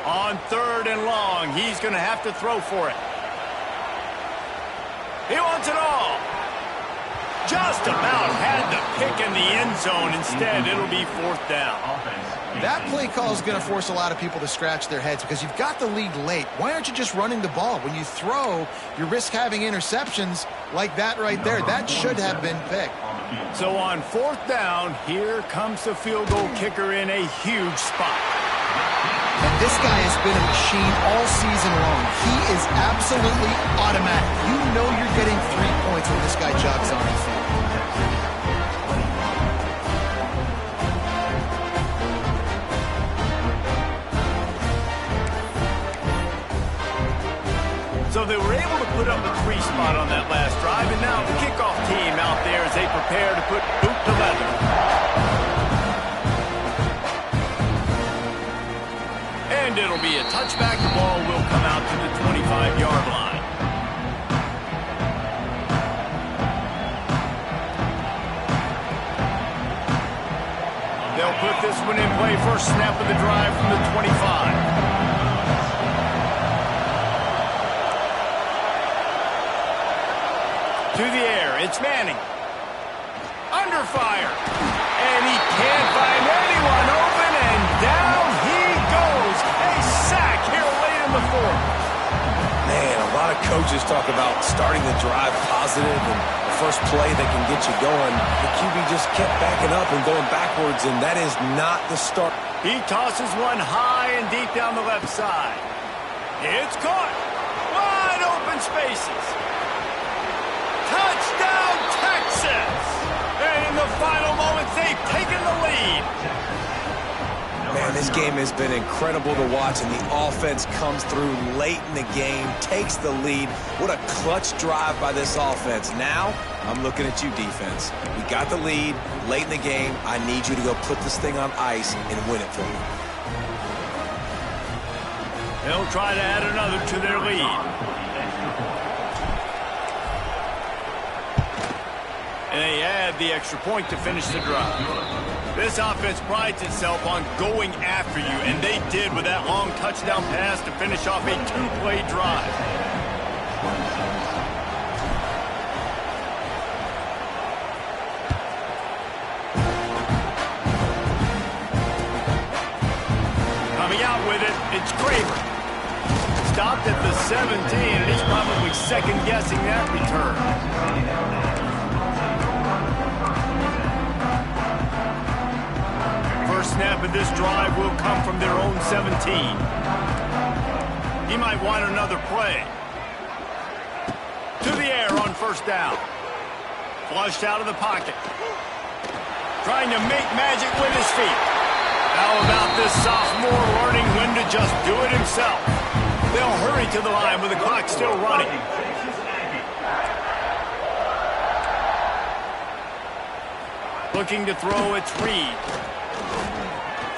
On 3rd and long, he's going to have to throw for it. He wants it all. Just about had the pick in the end zone. Instead, it'll be 4th down. That play call is going to force a lot of people to scratch their heads because you've got the lead late. Why aren't you just running the ball? When you throw, you risk having interceptions like that right there. That should have been picked. So on 4th down, here comes the field goal kicker in a huge spot. And this guy has been a machine all season long. He is absolutely automatic. You know you're getting 3 points when this guy jogs on the field. So they were able to put up a 3 spot on that last drive, and now the kickoff team out there as they prepare to put boot to leather. And it'll be a touchback. The ball will come out to the 25-yard line. They'll put this one in play. First snap of the drive from the 25. To the air, it's Manning. Under fire. And he can't find anyone open, and down he goes. A sack here late in the 4th. Man, a lot of coaches talk about starting the drive positive and the first play that can get you going. The QB just kept backing up and going backwards, and that is not the start. He tosses one high and deep down the left side. It's caught. Wide open spaces. Touchdown, Texas! And in the final moments, they've taken the lead. Man, this game has been incredible to watch, and the offense comes through late in the game, takes the lead. What a clutch drive by this offense. Now, I'm looking at you, defense. We got the lead late in the game. I need you to go put this thing on ice and win it for me. They'll try to add another to their lead. And they add the extra point to finish the drive. This offense prides itself on going after you, and they did with that long touchdown pass to finish off a two-play drive. Coming out with it, it's Kramer. Stopped at the 17, and he's probably second-guessing that return. Snap of this drive will come from their own 17. He might want another play. To the air on first down. Flushed out of the pocket. Trying to make magic with his feet. How about this sophomore learning when to just do it himself? They'll hurry to the line with the clock still running. Looking to throw, it's Reed.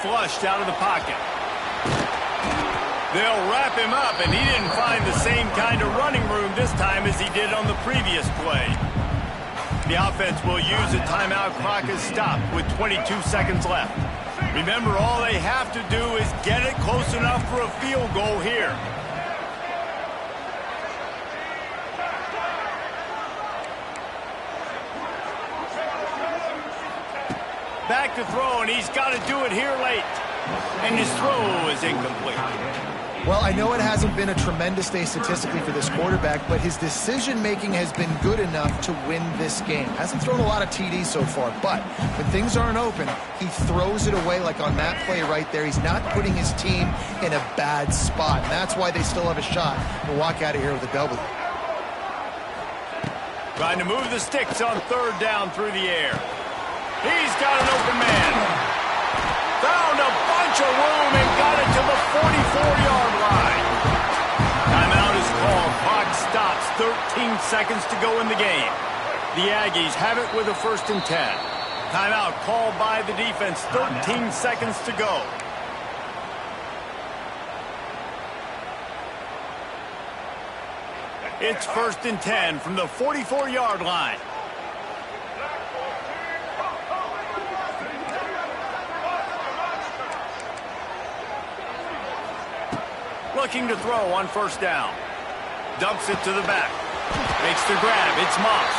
Flushed out of the pocket. They'll wrap him up, and he didn't find the same kind of running room this time as he did on the previous play. The offense will use a timeout clock as stopped with 22 seconds left. Remember, all they have to do is get it close enough for a field goal here. Back to throw, and he's got to do it here late. And his throw is incomplete. Well, I know it hasn't been a tremendous day statistically for this quarterback, but his decision-making has been good enough to win this game. Hasn't thrown a lot of TDs so far, but when things aren't open, he throws it away like on that play right there. He's not putting his team in a bad spot, and that's why they still have a shot to walk out of here with a W. Trying to move the sticks on third down through the air. He's got an open man. Found a bunch of room and got it to the 44-yard line. Timeout is called. Clock stops. 13 seconds to go in the game. The Aggies have it with a 1st and 10. Timeout called by the defense. 13 seconds to go. It's 1st and 10 from the 44-yard line. Looking to throw on first down. Dumps it to the back. Makes the grab. It's Moss.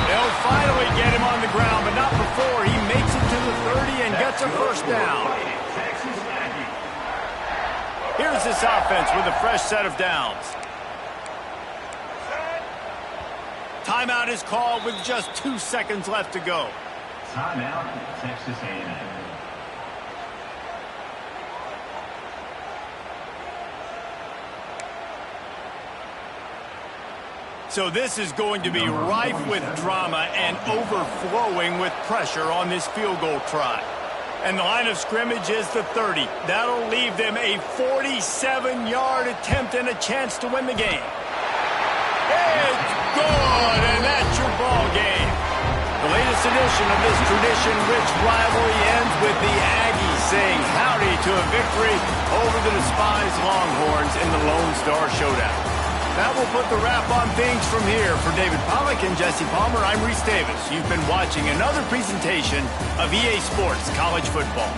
They'll finally get him on the ground, but not before he makes it to the 30 and gets a first down. Here's this offense with a fresh set of downs. Timeout is called with just 2 seconds left to go. Timeout, Texas A&M. So this is going to be rife with drama and overflowing with pressure on this field goal try. And the line of scrimmage is the 30. That'll leave them a 47-yard attempt and a chance to win the game. It's good, and that's your ball game. The latest edition of this tradition-rich rivalry ends with the Aggies saying howdy to a victory over the despised Longhorns in the Lone Star Showdown. That will put the wrap on things from here. For David Pollack and Jesse Palmer, I'm Reese Davis. You've been watching another presentation of EA Sports College Football.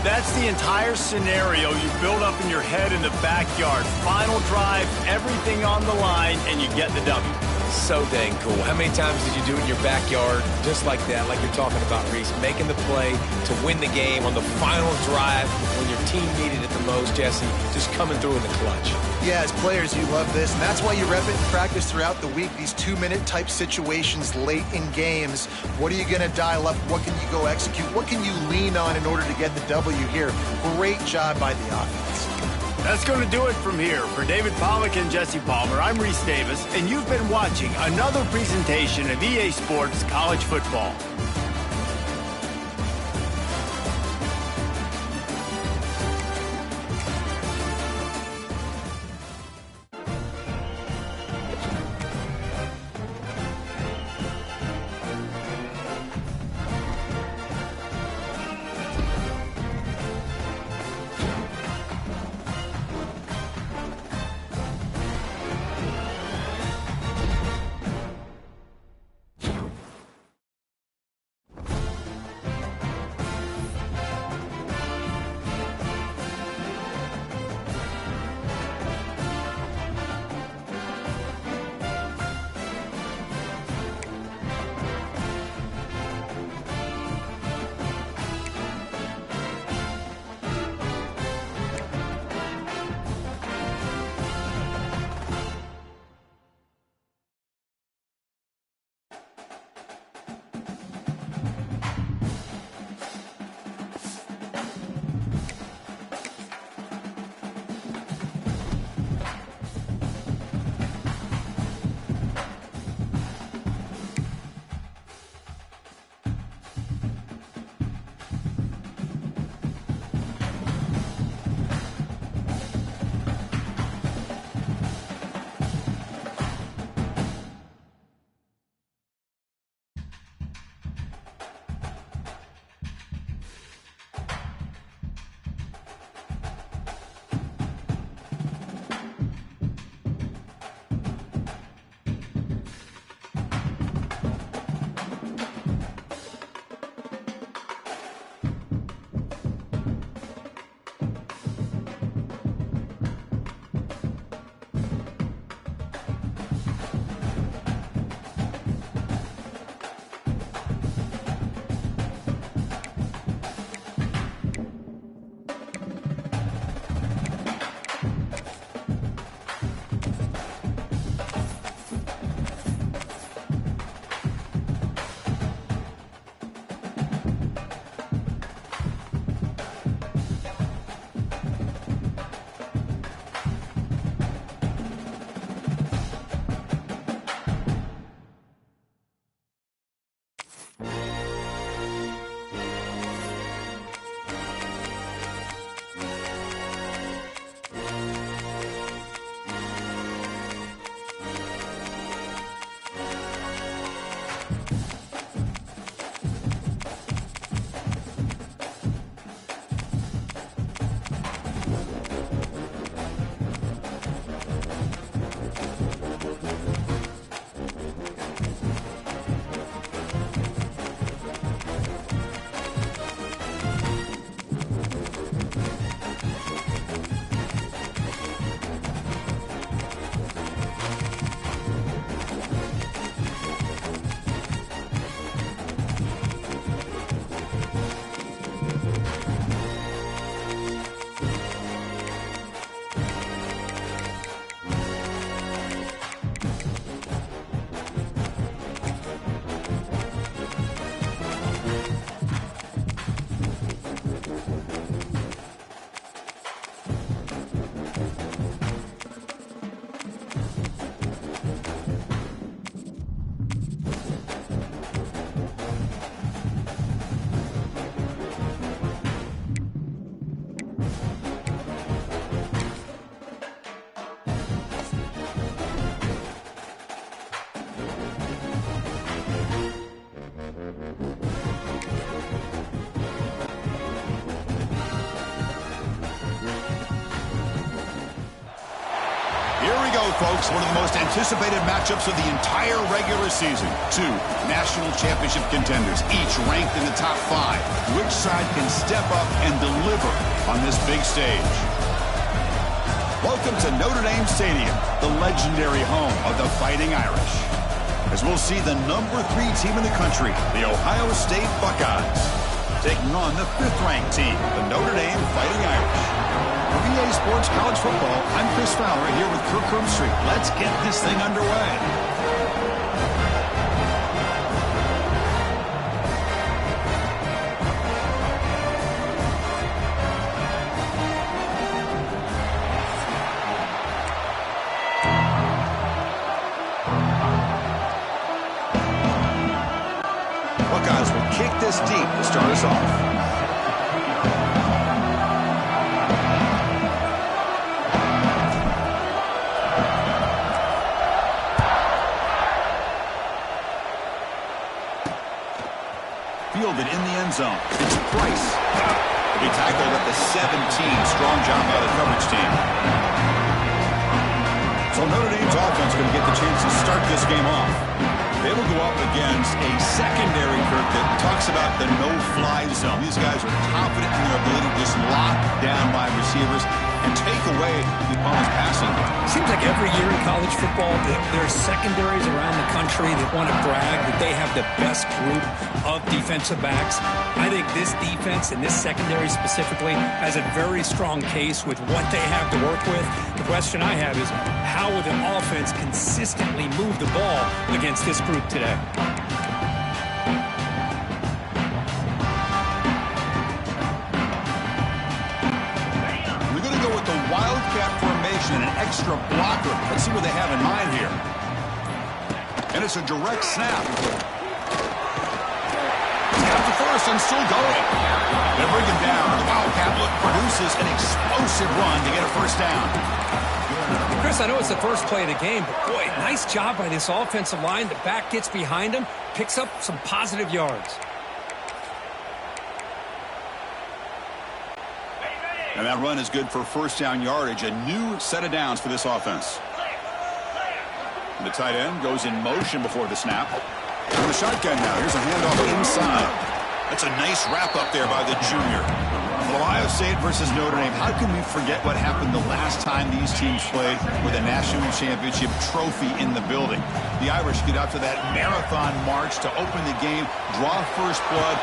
That's the entire scenario you build up in your head in the backyard. Final drive, everything on the line, and you get the W. So dang cool. How many times did you do it in your backyard just like that, like you're talking about, Reese, making the play to win the game on the final drive when your team needed it the most, Jesse, just coming through in the clutch. Yeah, as players, you love this, and that's why you rep it in practice throughout the week, these 2-minute type situations late in games. What are you going to dial up? What can you go execute? What can you lean on in order to get the W here? Great job by the offense. That's going to do it from here. For David Pollack and Jesse Palmer, I'm Reese Davis, and you've been watching another presentation of EA Sports College Football. Here we go, folks. One of the most anticipated matchups of the entire regular season. Two national championship contenders, each ranked in the top 5. Which side can step up and deliver on this big stage? Welcome to Notre Dame Stadium, the legendary home of the Fighting Irish. as we'll see the #3 team in the country, the Ohio State Buckeyes, taking on the 5th-ranked team, the Notre Dame Fighting Irish. For VA Sports College Football, I'm Chris Fowler here with Kirk Herbstreit. Let's get this thing underway. Buckeyes will kick this deep to start us off. Fielded in the end zone. It's Price. He tackled at the 17. Strong job by the coverage team. So Notre Dame's offense going to get the chance to start this game off. They will go up against a secondary, Kirk, that talks about the no-fly zone. These guys are confident in their ability to just lock down by receivers and take away the opponent's passing game. Seems like every year in college football, there are secondaries around the country that want to brag that they have the best group of defensive backs. I think this defense and this secondary specifically has a very strong case with what they have to work with. The question I have is, how will the offense consistently move the ball against this group today? We're going to go with the Wildcat formation, an extra blocker. Let's see what they have in mind here. And it's a direct snap. Got the first and still going. They bring him down. The Wildcat look produces an explosive run to get a first down. Chris, I know it's the first play of the game, but boy, nice job by this offensive line. The back gets behind him, picks up some positive yards. And that run is good for first down yardage. A new set of downs for this offense. The tight end goes in motion before the snap. From the shotgun now. Here's a handoff inside. That's a nice wrap up there by the junior. Ohio State versus Notre Dame. How can we forget what happened the last time these teams played with a national championship trophy in the building? The Irish get out to that marathon march to open the game, draw first blood,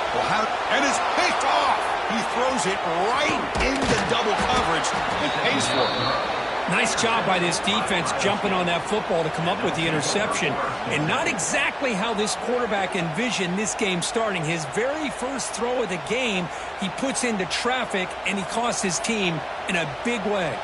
and it's picked off. He throws it right into double coverage and pays for it. Nice job by this defense jumping on that football to come up with the interception. And not exactly how this quarterback envisioned this game starting. His very first throw of the game, he puts into traffic, and he costs his team in a big way.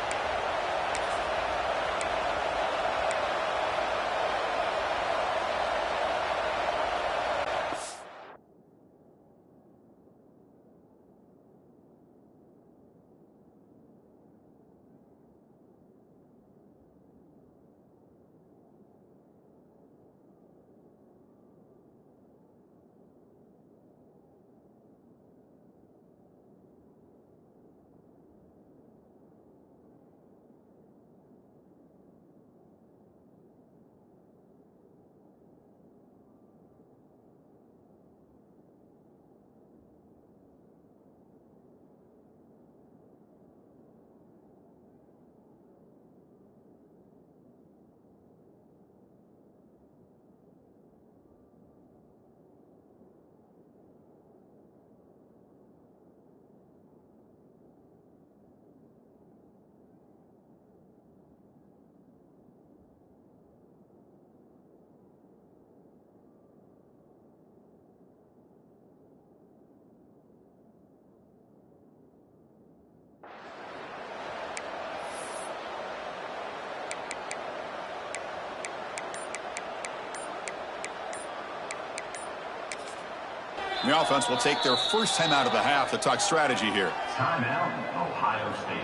The offense will take their first time out of the half to talk strategy here. Timeout, Ohio State.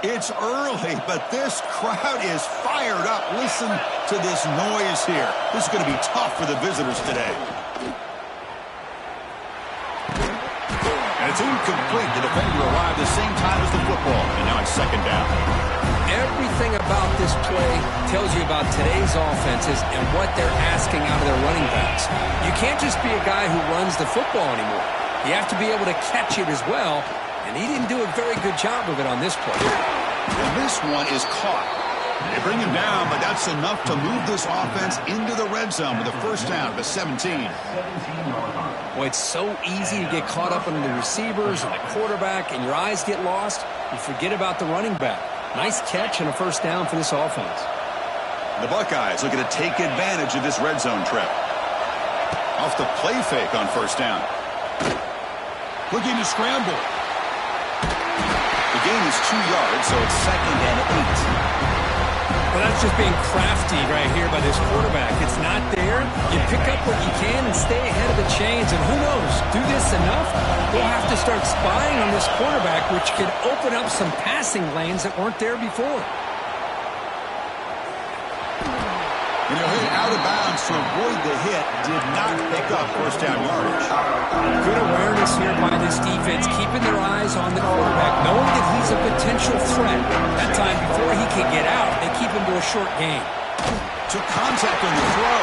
It's early, but this crowd is fired up. Listen to this noise here. This is going to be tough for the visitors today. And it's incomplete. The defender arrived the same time as the football, and now it's second down. Everything about this play tells you about today's offenses and what they're asking out of their running backs. You can't just be a guy who runs the football anymore. You have to be able to catch it as well, and he didn't do a very good job of it on this play. And this one is caught. They bring him down, but that's enough to move this offense into the red zone with a first down of the 17. Boy, it's so easy to get caught up in the receivers and the quarterback, and your eyes get lost. You forget about the running back. Nice catch and a first down for this offense. The Buckeyes looking to take advantage of this red zone trip. Off the play fake on first down. Looking to scramble. The gain is 2 yards, so it's second and 8. Well, that's just being crafty right here by this quarterback. It's not there. You pick up what you can and stay ahead of the chains. And who knows, do this enough, we'll have to start spying on this quarterback, which could open up some passing lanes that weren't there before. And he'll hit out of bounds to avoid the hit. Did not pick up first down yardage. Good awareness here by this defense, keeping their eyes on the quarterback, knowing that he's a potential threat. That time before he can get out, they keep him to a short gain. Took contact on the throw.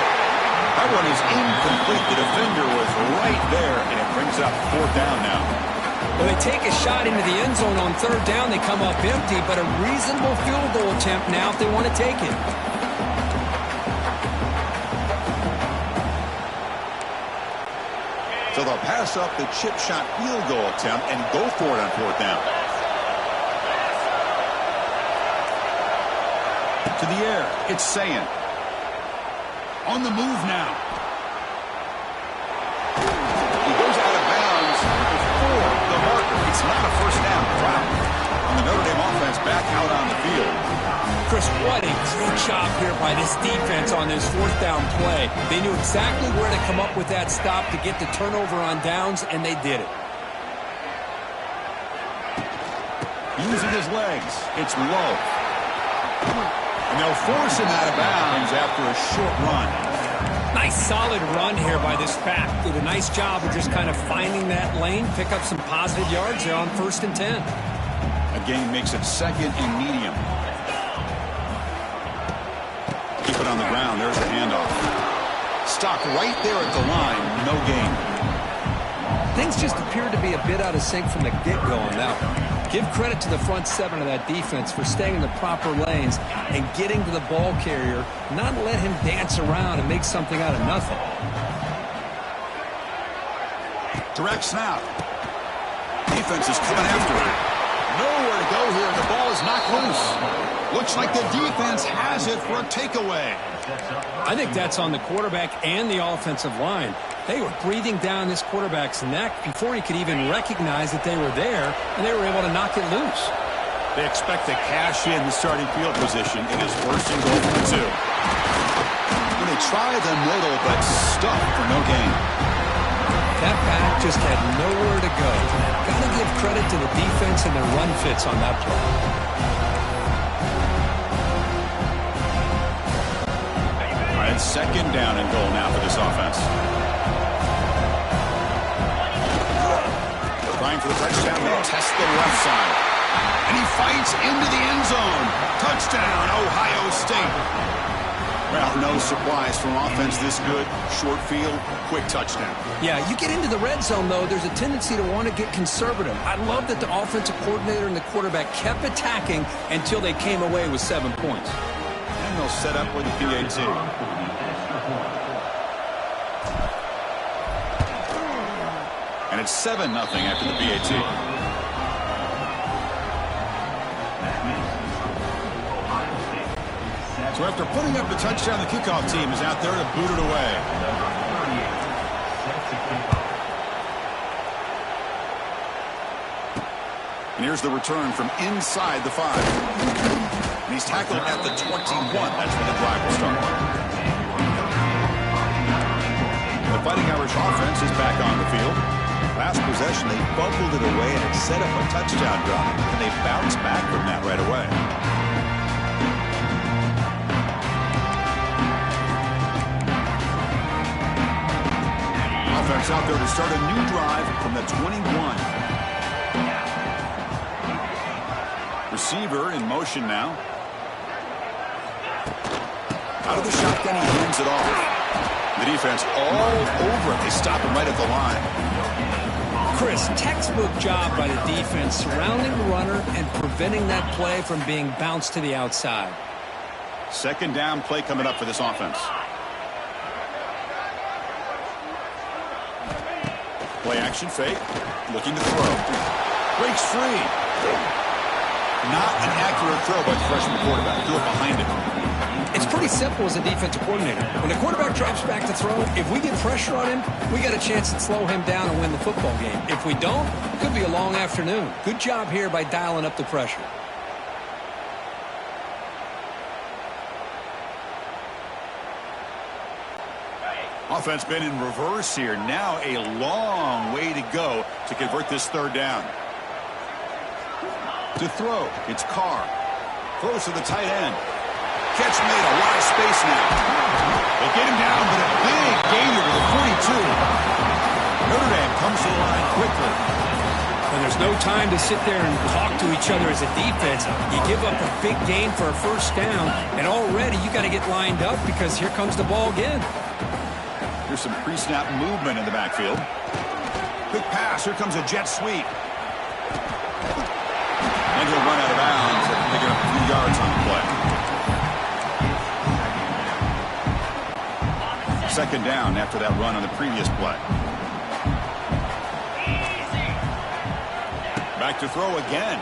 That one is incomplete. The defender was right there, and it brings up fourth down now. Well, they take a shot into the end zone on third down. They come up empty, but a reasonable field goal attempt now if they want to take it. So they'll pass up the chip shot field goal attempt and go for it on fourth down. To the air, it's Sayin. On the move now. He goes out of bounds before the marker. It's not a first down. Wow. And the Notre Dame offense back out on the field. Chris, what a great job here by this defense on this fourth down play. They knew exactly where to come up with that stop to get the turnover on downs, and they did it. Using his legs, it's low. And they'll force him out of bounds after a short run. Nice solid run here by this back. Did a nice job of just kind of finding that lane, pick up some positive yards there on 1st and 10. Again, makes it second and medium. Keep it on the ground. There's the handoff. Stopped right there at the line. No gain. Things just appeared to be a bit out of sync from the get-go on that one. Give credit to the front seven of that defense for staying in the proper lanes and getting to the ball carrier, not let him dance around and make something out of nothing. Direct snap. Defense is coming after it. Nowhere to go here. The ball is knocked loose. Looks like the defense has it for a takeaway. I think that's on the quarterback and the offensive line. They were breathing down this quarterback's neck before he could even recognize that they were there, and they were able to knock it loose. They expect to cash in the starting field position in his first and goal from 2. When they try the middle, but stuffed for no gain. That back just had nowhere to go. Got to give credit to the defense and their run fits on that play. All right, second down and goal now for this offense. Trying for the touchdown. They test the left side. And he fights into the end zone. Touchdown, Ohio State. Well, no surprise from offense this good. Short field, quick touchdown. Yeah, you get into the red zone, though, there's a tendency to want to get conservative. I love that the offensive coordinator and the quarterback kept attacking until they came away with 7 points. And they'll set up with the PAT. And it's 7-0 after the PAT. So after putting up the touchdown, the kickoff team is out there to boot it away. And here's the return from inside the 5. And he's tackled at the 21. That's where the drive will start. The Fighting Irish offense is back on the field. Last possession, they fumbled it away, and it set up a touchdown drive. And they bounced back from that right away. Offense out there to start a new drive from the 21. Receiver in motion now. Out of the shotgun, he hands it off. The defense all over it. They stop him right at the line. Chris, textbook job by the defense surrounding the runner and preventing that play from being bounced to the outside. Second down play coming up for this offense. Play action fake. Looking to throw. Breaks free. Not an accurate throw by the freshman quarterback. Threw it behind him. It's pretty simple as a defensive coordinator. When the quarterback drops back to throw, if we get pressure on him, we got a chance to slow him down and win the football game. If we don't, it could be a long afternoon. Good job here by dialing up the pressure. Offense been in reverse here. Now a long way to go to convert this third down. To throw, it's Carr. Throws to the tight end. Catch made, a lot of space now. They get him down, but a big gain over the 42. Notre Dame comes to the line quickly. When there's no time to sit there and talk to each other as a defense, you give up a big gain for a first down, and already you got to get lined up because here comes the ball again. Here's some pre-snap movement in the backfield. Quick pass. Here comes a jet sweep. And he'll run out of bounds after picking up a few yards on the play. Second down after that run on the previous play. Back to throw again.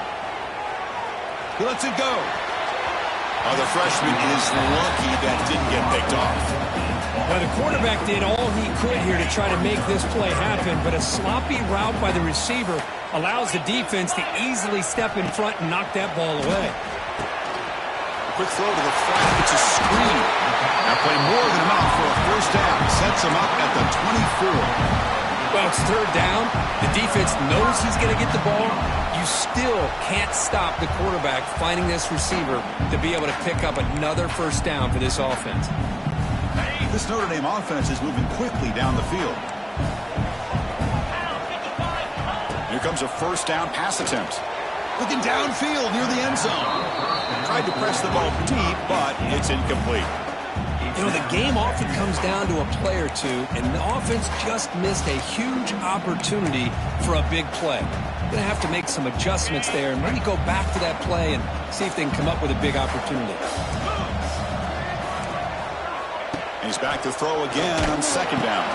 He lets it go. Oh, the freshman is lucky that didn't get picked off. Well, the quarterback did all he could here to try to make this play happen, but a sloppy route by the receiver allows the defense to easily step in front and knock that ball away. Quick throw to the flat. It's a screen. That play more than enough for a first down. Sets him up at the 24. Well, it's third down. The defense knows he's going to get the ball. You still can't stop the quarterback finding this receiver to be able to pick up another first down for this offense. This Notre Dame offense is moving quickly down the field. Here comes a first down pass attempt. Looking downfield near the end zone. Tried to press the ball deep, but it's incomplete. You know, the game often comes down to a play or two, and the offense just missed a huge opportunity for a big play. Going to have to make some adjustments there and maybe go back to that play and see if they can come up with a big opportunity. He's back to throw again on second down.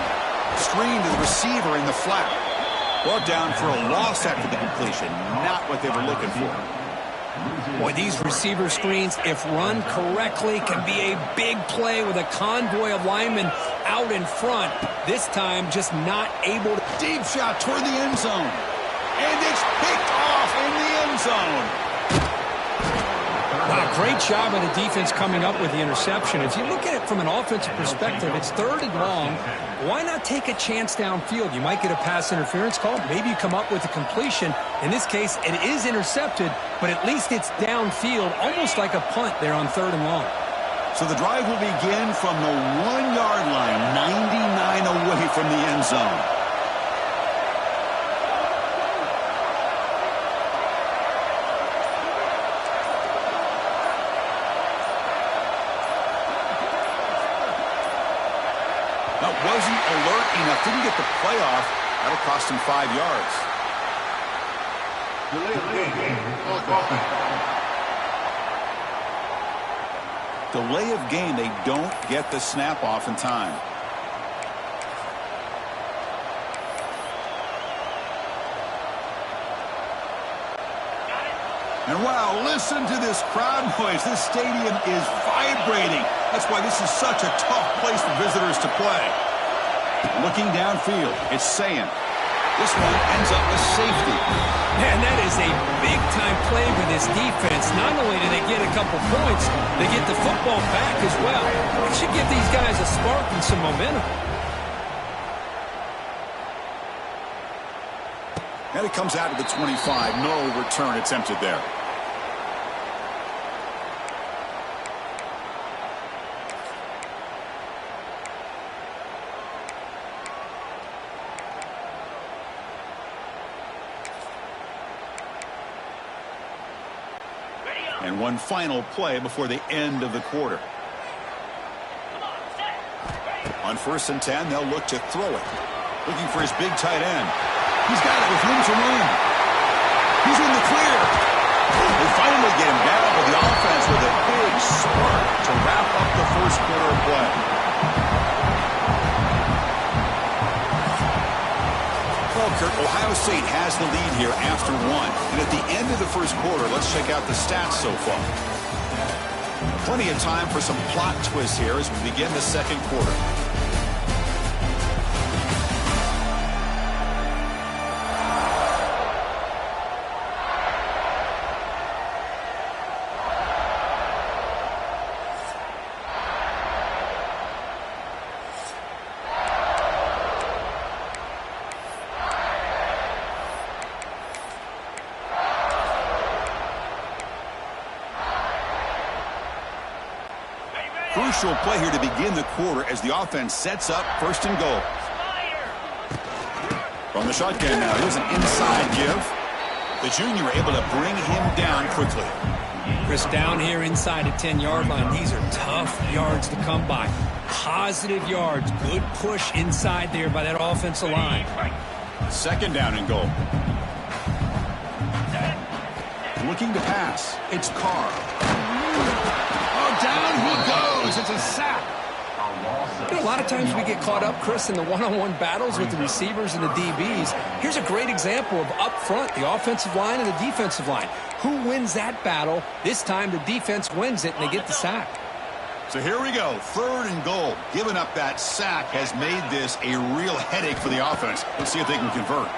Screen to the receiver in the flat. Brought down for a loss after the completion. Not what they were looking for. Boy, these receiver screens, if run correctly, can be a big play with a convoy of linemen out in front. This time, just not able to. Deep shot toward the end zone. And it's picked off in the end zone. Great job by the defense coming up with the interception. If you look at it from an offensive perspective, it's third and long. Why not take a chance downfield? You might get a pass interference call. Maybe you come up with a completion. In this case, it is intercepted, but at least it's downfield, almost like a punt there on third and long. So the drive will begin from the 1-yard line, 99 away from the end zone. Wasn't alert enough, didn't get the play off. That'll cost him 5 yards. Delay of game. They don't get the snap off in time. And wow, listen to this crowd noise. This stadium is vibrating. That's why this is such a tough place for visitors to play. Looking downfield, it's Sayin. This one ends up with safety. Man, that is a big-time play for this defense. Not only do they get a couple points, they get the football back as well. It should give these guys a spark and some momentum. And it comes out to the 25. No return attempted there. And one final play before the end of the quarter. On 1st and 10, they'll look to throw it. Looking for his big tight end. He's got it with room to run. He's in the clear. They finally get him down, but the offense with a big spurt to wrap up the first quarter of play. Well, Kurt, Ohio State has the lead here after one. And at the end of the first quarter, let's check out the stats so far. Plenty of time for some plot twists here as we begin the second quarter. Crucial play here to begin the quarter as the offense sets up 1st and goal. From the shotgun now, here's an inside give. The junior able to bring him down quickly. Chris, down here inside the 10-yard line, these are tough yards to come by. Positive yards, good push inside there by that offensive line. 2nd down and goal. Looking to pass. It's Carr. Oh, down he goes. It's a sack. You know, a lot of times we get caught up, Chris, in the one-on-one battles with the receivers and the DBs. Here's a great example of up front, the offensive line and the defensive line. Who wins that battle? This time the defense wins it, and they get the sack. So here we go. 3rd and goal. Giving up that sack has made this a real headache for the offense. Let's see if they can convert.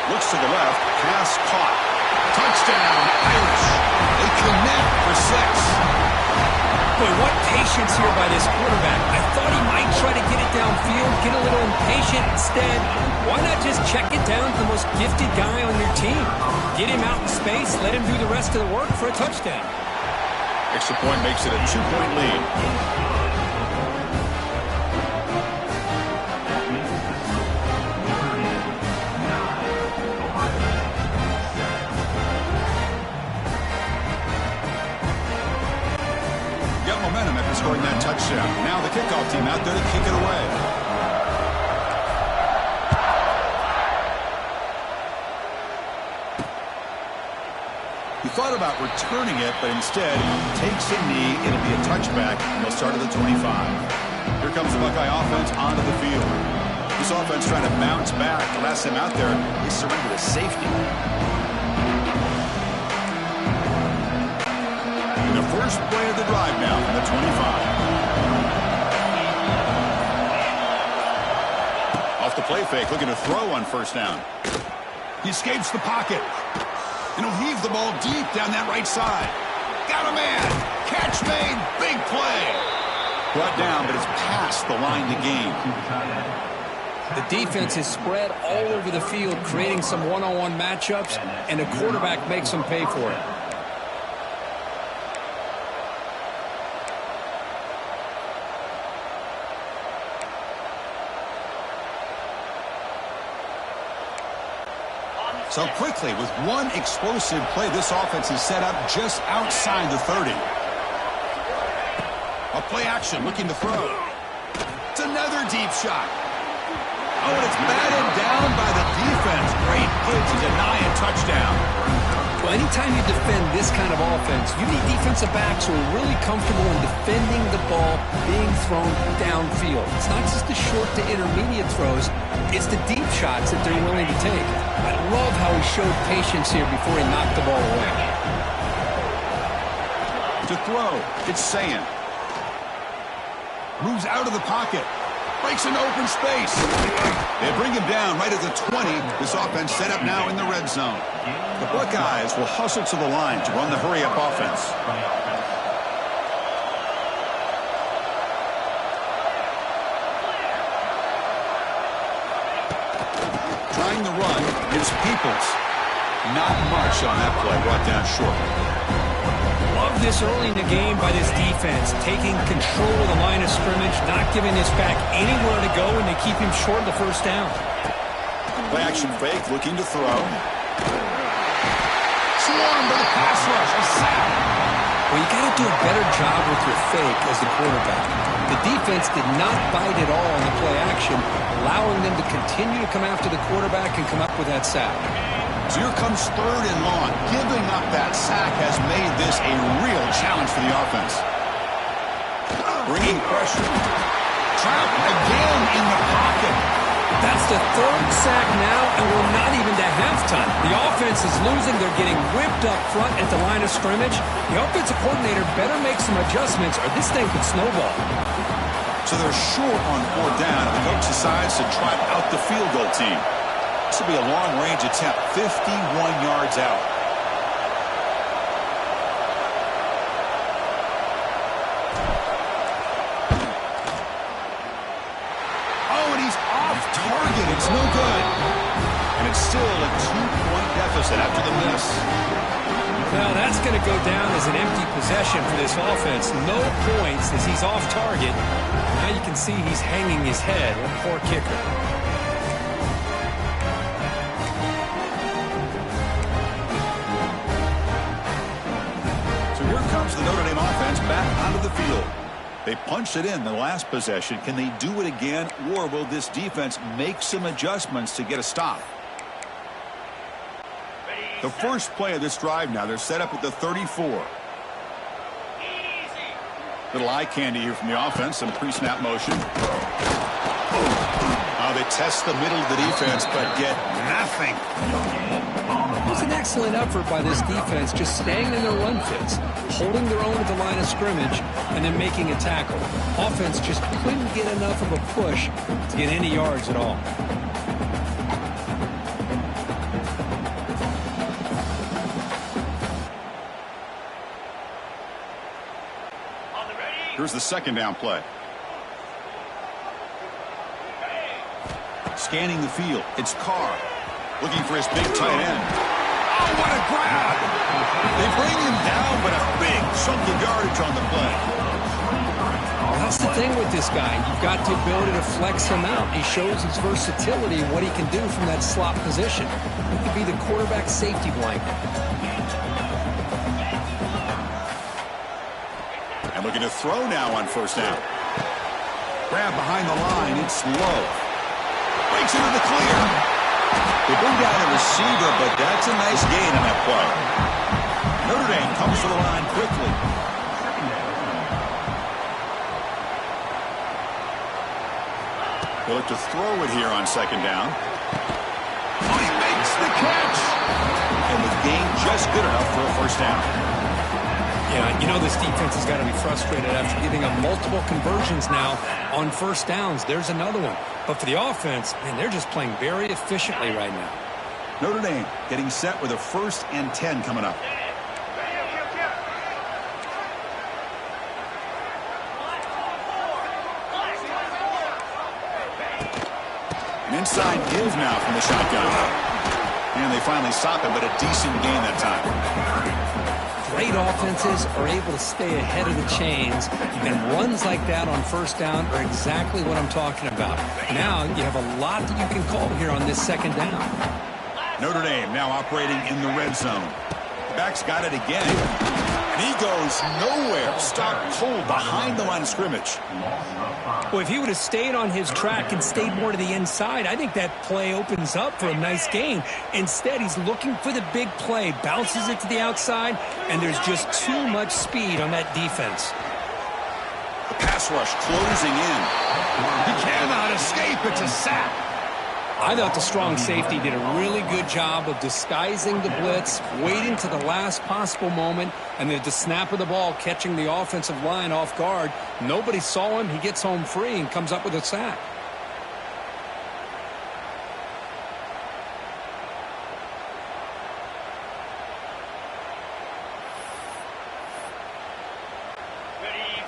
Looks to the left. Pass caught. Touchdown, Irish. They connect for 6. Boy, what patience here by this quarterback. I thought he might try to get it downfield, get a little impatient. Instead, why not just check it down to the most gifted guy on your team? Get him out in space, let him do the rest of the work for a touchdown. Extra point makes it a 2-point lead. Momentum after scoring that touchdown. Now the kickoff team out there to kick it away. He thought about returning it, but instead takes a knee. It'll be a touchback, and they'll start at the 25. Here comes the Buckeye offense onto the field. This offense trying to bounce back. The last time out there, they surrendered a safety. First play of the drive now from the 25. Off the play fake, looking to throw on 1st down. He escapes the pocket. And he'll heave the ball deep down that right side. Got a man. Catch made. Big play. Brought down, but it's past the line to gain. The defense is spread all over the field, creating some one-on-one matchups, and the quarterback makes them pay for it. So quickly, with one explosive play, this offense is set up just outside the 30. A play action, looking to throw. It's another deep shot. Oh, and it's batted down by the defense. Great hit to deny a touchdown. Well, anytime you defend this kind of offense, you need defensive backs who are really comfortable in defending the ball being thrown downfield. It's not just the short to intermediate throws, it's the deep shots that they're willing to take. I love how he showed patience here before he knocked the ball away. To throw, it's Sayin. Moves out of the pocket. Breaks into open space. They bring him down right at the 20. This offense set up now in the red zone. The Buckeyes will hustle to the line to run the hurry-up offense. Trying the run is Peoples. Not much on that play, brought down short. Love this early in the game by this defense, taking control of the line of scrimmage, not giving this back anywhere to go, and they keep him short of the first down. Play action fake, looking to throw. Swarmed by the pass rush, a sack. Well, you got to do a better job with your fake as the quarterback. The defense did not bite at all in the play action, allowing them to continue to come after the quarterback and come up with that sack. So here comes 3rd and long. Giving up that sack has made this a real challenge for the offense. Bringing pressure. Trapped again in the pocket. That's the 3rd sack now, and we're not even to halftime. The offense is losing. They're getting whipped up front at the line of scrimmage. The offensive coordinator better make some adjustments, or this thing could snowball. So they're short on 4th down, and the coach decides to trot out the field goal team. This will be a long-range attempt, 51 yards out. Oh, and he's off target. It's no good. And it's still a 2-point deficit after the miss. Well, that's going to go down as an empty possession for this offense. No points as he's off target. Now you can see he's hanging his head. Poor kicker. The Notre Dame offense back onto the field. They punched it in the last possession. Can they do it again, or will this defense make some adjustments to get a stop? The first play of this drive now, they're set up at the 34. Little eye candy here from the offense, some pre-snap motion. They test the middle of the defense, but get nothing. It was an excellent effort by this defense, just staying in their run fits, holding their own at the line of scrimmage, and then making a tackle. Offense just couldn't get enough of a push to get any yards at all. Here's the 2nd down play. Scanning the field, it's Carr. Looking for his big tight end. Oh, what a grab! They bring him down, but a big chunk of yardage on the play. That's the thing with this guy. You've got the ability to flex him out. He shows his versatility, what he can do from that slot position. He could be the quarterback safety blanket. And looking to throw now on 1st down. Grab behind the line, it's low. Breaks into the clear. They bring down the receiver, but that's a nice gain on that play. Notre Dame comes to the line quickly. They look to throw it here on 2nd down. Oh, he makes the catch. And the gain just good enough for a 1st down. Yeah, you know this defense has got to be frustrated after giving up multiple conversions now on 1st downs. There's another one. But for the offense, man, they're just playing very efficiently right now. Notre Dame getting set with a 1st and 10 coming up. An inside give now from the shotgun. And they finally stop him, but a decent gain that time. Great offenses are able to stay ahead of the chains, and runs like that on 1st down are exactly what I'm talking about. Now you have a lot that you can call here on this 2nd down. Notre Dame now operating in the red zone. The back's got it again. And he goes nowhere. Stopped cold behind the line of scrimmage. Well, if he would have stayed on his track and stayed more to the inside, I think that play opens up for a nice gain. Instead, he's looking for the big play, bounces it to the outside, and there's just too much speed on that defense. The pass rush closing in. He cannot escape. It's a sack. I thought the strong safety did a really good job of disguising the blitz, waiting to the last possible moment, and then at the snap of the ball, catching the offensive line off guard. Nobody saw him. He gets home free and comes up with a sack.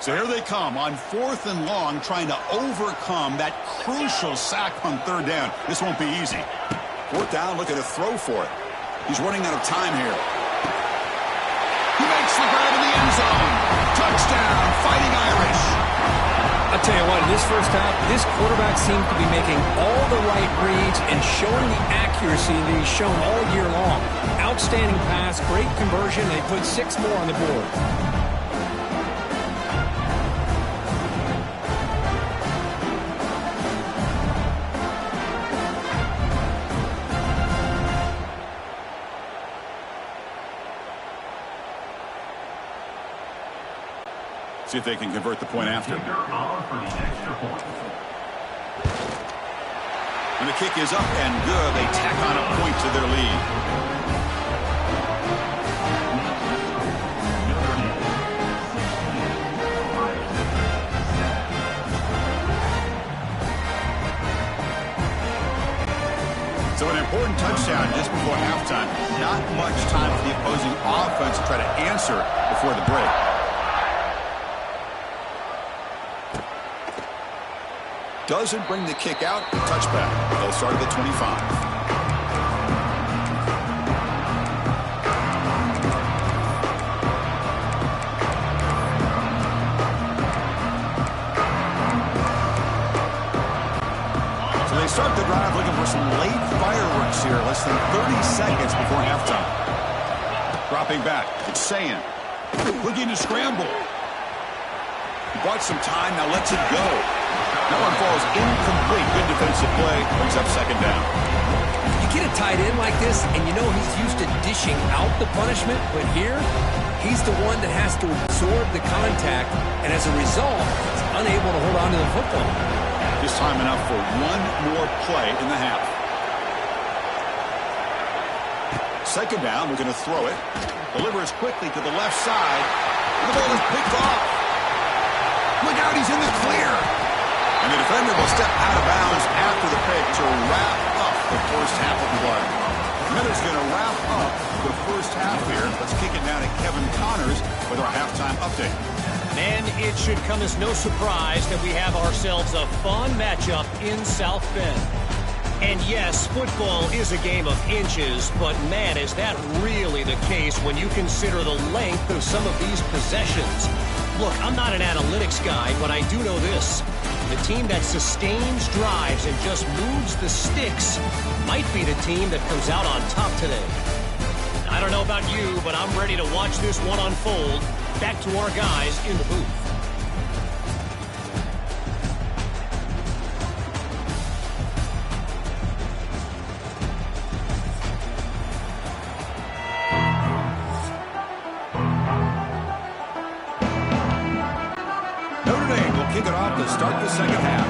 So here they come on 4th and long, trying to overcome that crucial sack on 3rd down. This won't be easy. Fourth down, looking to throw for it. He's running out of time here. He makes the grab in the end zone. Touchdown, Fighting Irish. I'll tell you what, in this first half, this quarterback seemed to be making all the right reads and showing the accuracy that he's shown all year long. Outstanding pass, great conversion. They put 6 more on the board. See if they can convert the point after. Kicker on for the extra point. And the kick is up and good. They tack on a point to their lead. So an important touchdown just before halftime. Not much time for the opposing offense to try to answer before the break. Doesn't bring the kick out. Touchback. They'll start at the 25. So they start the drive looking for some late fireworks here. Less than 30 seconds before halftime. Dropping back. It's Sayin. Looking to scramble. He bought some time. Now lets it go. That one falls incomplete. Good defensive play. Brings up second down. You get a tight end like this, and you know he's used to dishing out the punishment, but here, he's the one that has to absorb the contact, and as a result, he's unable to hold on to the football. This time enough for one more play in the half. Second down, we're going to throw it. Delivers quickly to the left side. The ball is picked off. Look out, he's in the clear. And the defender will step out of bounds after the pick to wrap up the first half of play. Miller's going to wrap up the first half here. Let's kick it down to Kevin Connors with our halftime update. And it should come as no surprise that we have ourselves a fun matchup in South Bend. And yes, football is a game of inches, but man, is that really the case when you consider the length of some of these possessions. Look, I'm not an analytics guy, but I do know this. The team that sustains drives and just moves the sticks might be the team that comes out on top today. I don't know about you, but I'm ready to watch this one unfold. Back to our guys in the booth. Notre Dame will kick it off to start the second half.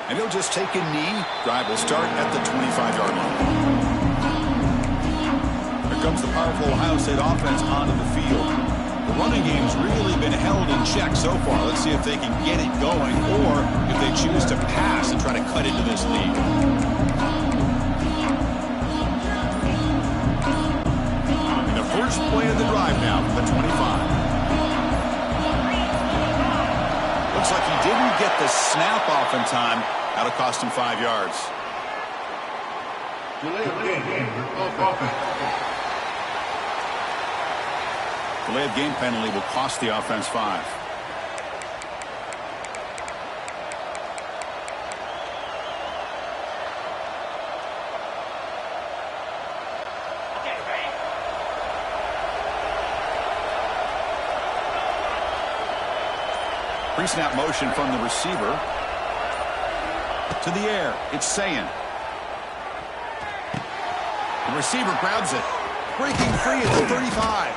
And he'll just take a knee. Drive will start at the 25-yard line. Here comes the powerful Ohio State offense onto the field. The running game's really been held in check so far. Let's see if they can get it going or if they choose to pass and try to cut into this lead. First play of the drive now from the 25. Looks like he didn't get the snap off in time. That'll cost him 5 yards. Delay of game penalty will cost the offense 5. Pre-snap motion from the receiver. To the air. It's Sayin. The receiver grabs it. Breaking free at the 35.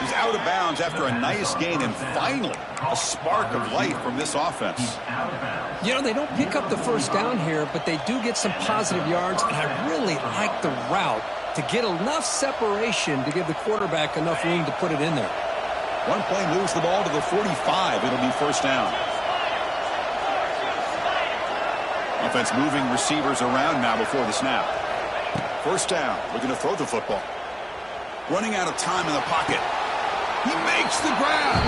He's out of bounds after a nice gain, and finally a spark of life from this offense. You know, they don't pick up the first down here, but they do get some positive yards, and I really like the route to get enough separation to give the quarterback enough room to put it in there. One play moves the ball to the 45. It'll be first down. Offense moving receivers around now before the snap. First down. We're going to throw the football. Running out of time in the pocket. He makes the grab.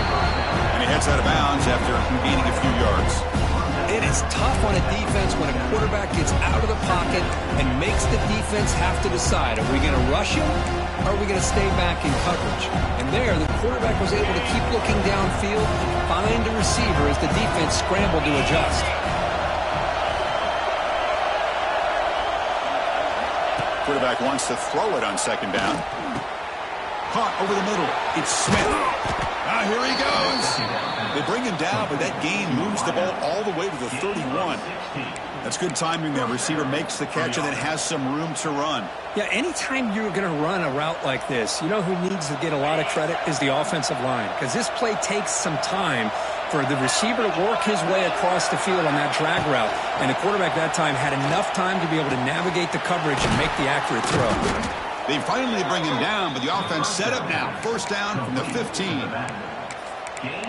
And he heads out of bounds after gaining a few yards. It is tough on a defense when a quarterback gets out of the pocket and makes the defense have to decide, are we going to rush him or are we going to stay back in coverage? And there, the quarterback was able to keep looking downfield, find a receiver as the defense scrambled to adjust. Quarterback wants to throw it on second down. Caught over the middle. It's Smith. Now here he goes. They bring him down, but that gain moves the ball all the way to the 31. That's good timing there. Receiver makes the catch and then has some room to run. Yeah, anytime you're going to run a route like this, you know who needs to get a lot of credit is the offensive line, because this play takes some time for the receiver to work his way across the field on that drag route, and the quarterback that time had enough time to be able to navigate the coverage and make the accurate throw. They finally bring him down, but the offense set up now. First down from the 15.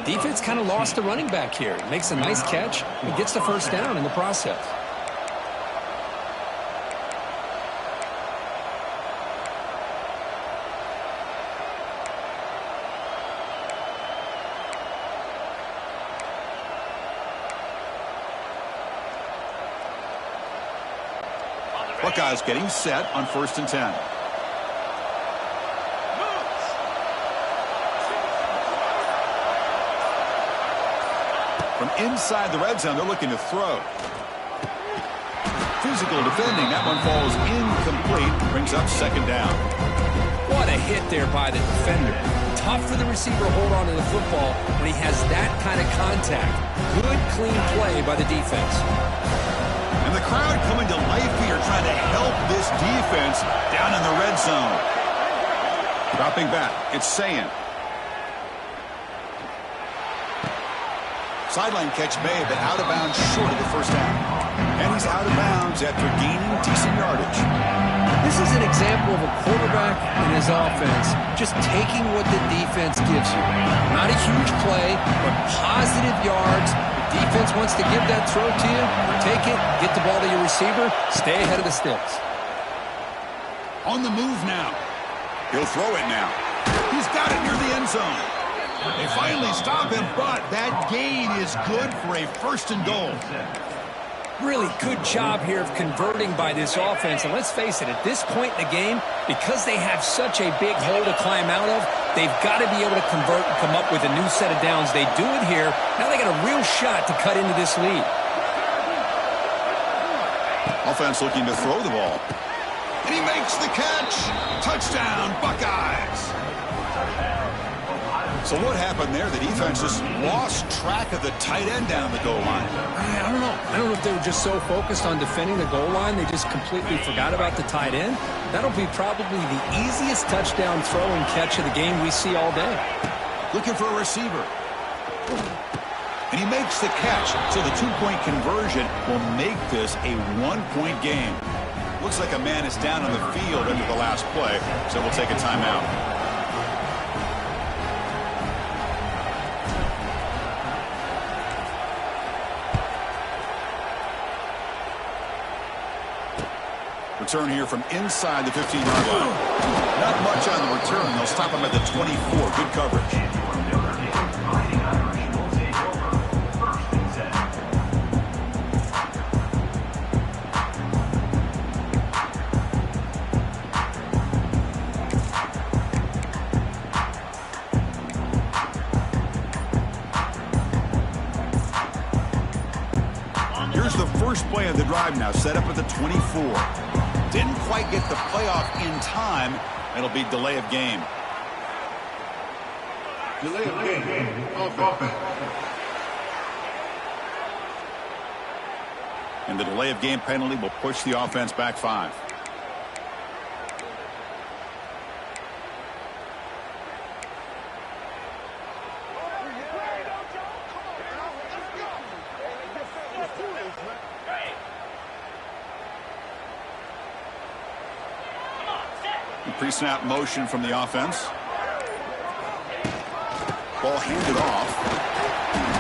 Defense kind of lost the running back here. Makes a nice catch and gets the first down in the process. Buckeyes getting set on 1st and 10. From inside the red zone, they're looking to throw. Physical defending. That one falls incomplete. Brings up second down. What a hit there by the defender. Tough for the receiver to hold on to the football when he has that kind of contact. Good, clean play by the defense. And the crowd coming to life here, trying to help this defense down in the red zone. Dropping back, it's Sayan. Sideline catch made, but out of bounds short of the first down. And he's out of bounds after gaining decent yardage. This is an example of a quarterback and his offense just taking what the defense gives you. Not a huge play, but positive yards. Defense wants to give that throw to you. Take it, get the ball to your receiver, stay ahead of the sticks. On the move now. He'll throw it now. He's got it near the end zone. They finally stop him, but that gain is good for a 1st and goal. Really good job here of converting by this offense. And let's face it, at this point in the game, because they have such a big hole to climb out of, they've got to be able to convert and come up with a new set of downs. They do it here. Now they got a real shot to cut into this lead. Offense looking to throw the ball. And he makes the catch. Touchdown, Buckeyes. So what happened there? The defense just lost track of the tight end down the goal line. I don't know. I don't know if they were just so focused on defending the goal line, they just completely forgot about the tight end. That'll be probably the easiest touchdown throw and catch of the game we see all day. Looking for a receiver. And he makes the catch. So the 2-point conversion will make this a 1-point game. Looks like a man is down on the field after the last play, so we'll take a timeout. Return here from inside the 15-yard line. Not much on the return. They'll stop him at the 24. Good coverage. Here's the first play of the drive now, set up at the 24. Didn't quite get the playoff in time. It'll be delay of game. Delay of game. Offense. And the delay of game penalty will push the offense back 5. Pre-snap motion from the offense. Ball handed off.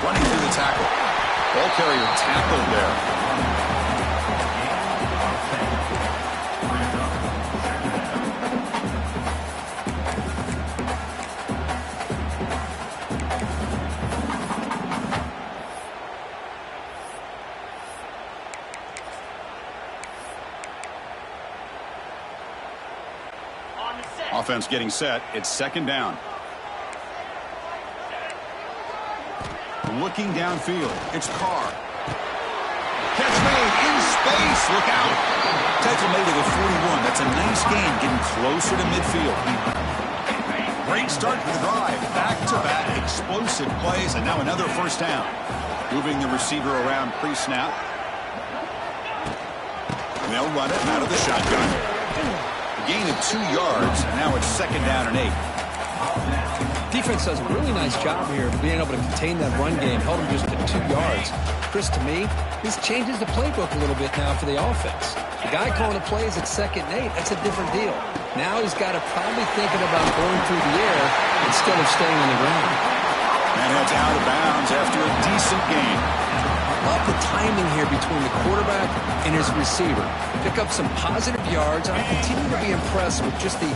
Running through the tackle. Ball carrier tackled there. Offense getting set. It's second down. Looking downfield. It's Carr. Catch made in space. Look out. Tackle made to the 41. That's a nice gain, getting closer to midfield. Great start for the drive. Back-to-back explosive plays, and now another first down. Moving the receiver around pre-snap. And they'll run it out of the shotgun. A gain of 2 yards, and now it's second down and 8. Defense does a really nice job here of being able to contain that run game, held them just to 2 yards. Chris, to me, this changes the playbook a little bit now for the offense. The guy calling the plays at second and 8, that's a different deal. Now he's got to probably thinking about going through the air instead of staying on the ground. And heads out of bounds after a decent gain. I love the timing here between the quarterback and his receiver. Pick up some positive yards. I continue to be impressed with just the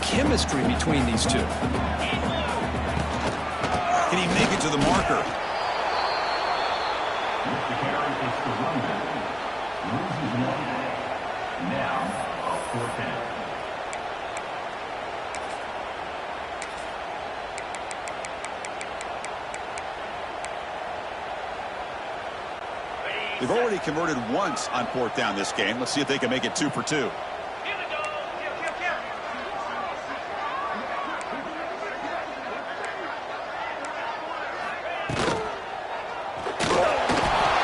chemistry between these two. Can he make it to the marker? They've already converted once on 4th down this game. Let's see if they can make it 2 for 2.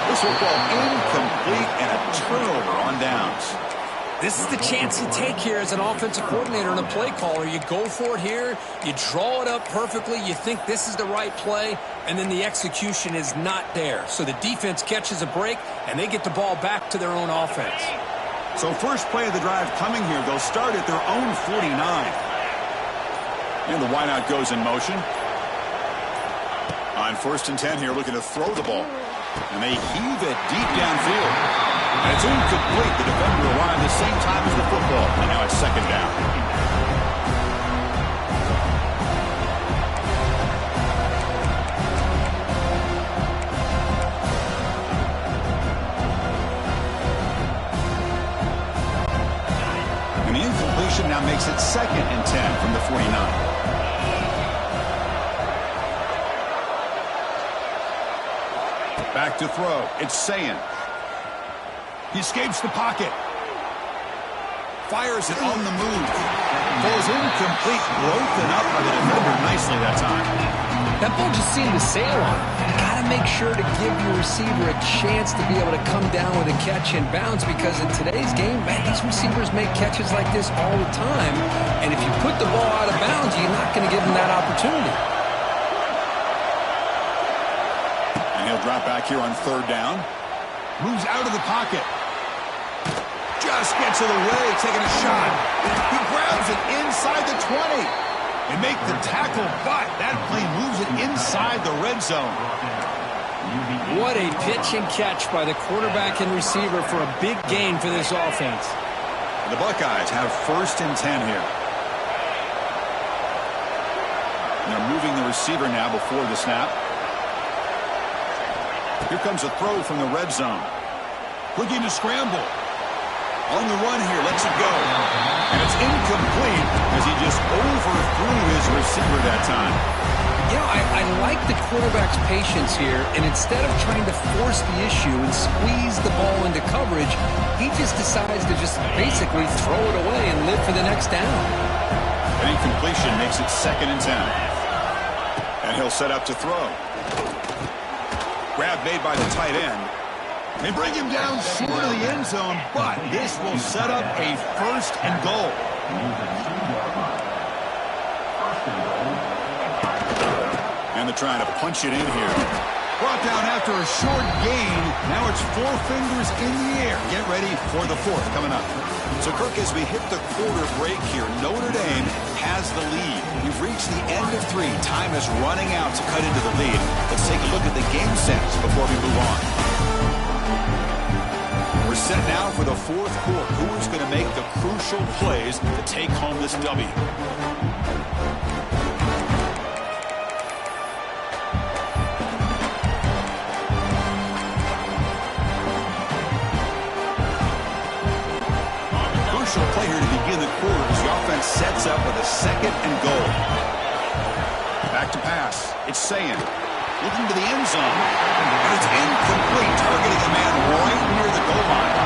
This will fall incomplete and a turnover on downs. This is the chance you take here as an offensive coordinator and a play caller. You go for it here, you draw it up perfectly, you think this is the right play, and then the execution is not there. So the defense catches a break, and they get the ball back to their own offense. So first play of the drive coming here. They'll start at their own 49. And the wideout goes in motion. On 1st and 10 here, looking to throw the ball. And they heave it deep downfield. And it's incomplete. The defender arrived at the same time as the football. And now it's second down. And the incompletion now makes it second and 10 from the 49. Back to throw. It's Sayan. He escapes the pocket. Fires it on the move. Falls incomplete. Broken up by the defender nicely that time. That ball just seemed to sail on him. You got to make sure to give your receiver a chance to be able to come down with a catch and bounce, because in today's game, man, these receivers make catches like this all the time. And if you put the ball out of bounds, you're not going to give them that opportunity. He'll drop back here on 3rd down. Moves out of the pocket. Just gets it away, taking a shot. He grabs it inside the 20. They make the tackle, but that play moves it inside the red zone. What a pitch and catch by the quarterback and receiver for a big gain for this offense. The Buckeyes have 1st and 10 here. They're moving the receiver now before the snap. Here comes a throw from the red zone. Looking to scramble. On the run here, lets it go. And it's incomplete as he just overthrew his receiver that time. You know, I like the quarterback's patience here, and instead of trying to force the issue and squeeze the ball into coverage, he just decides to just basically throw it away and live for the next down. An incompletion makes it second and 10. And he'll set up to throw. Grab made by the tight end. They bring him down short of the end zone, but this will set up a 1st and goal. And they're trying to punch it in here. Brought down after a short gain. Now it's 4 fingers in the air. Get ready for the 4th coming up. So, Kirk, as we hit the quarter break here, Notre Dame has the lead. We've reached the end of 3. Time is running out to cut into the lead. Let's take a look at the game sets before we move on. We're set now for the 4th quarter. Who is going to make the crucial plays to take home this W? Play here to begin the quarter as the offense sets up with a 2nd and goal. Back to pass. It's Sayan. Looking to the end zone. And it's incomplete. Targeting the man right near the goal line.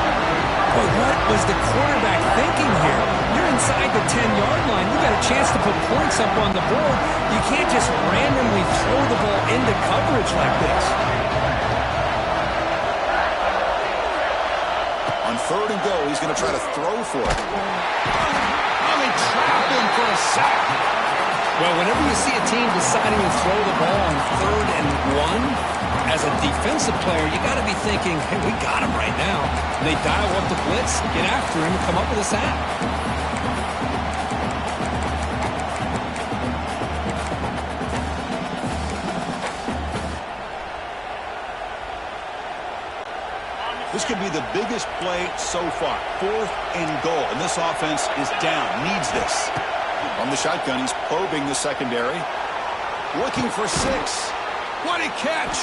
But what was the quarterback thinking here? You're inside the 10-yard line. You got a chance to put points up on the board. You can't just randomly throw the ball into coverage like this. On 3rd and goal, he's going to try to throw for it. Oh, they trapped him for a sack. Well, whenever you see a team deciding to throw the ball on 3rd and 1, as a defensive player, you got to be thinking, hey, we got him right now. And they dial up the blitz, get after him, and come up with a sack. This could be the biggest play so far. 4th and goal, and this offense is down, needs this. On the shotgun, he's probing the secondary. Looking for 6. What a catch!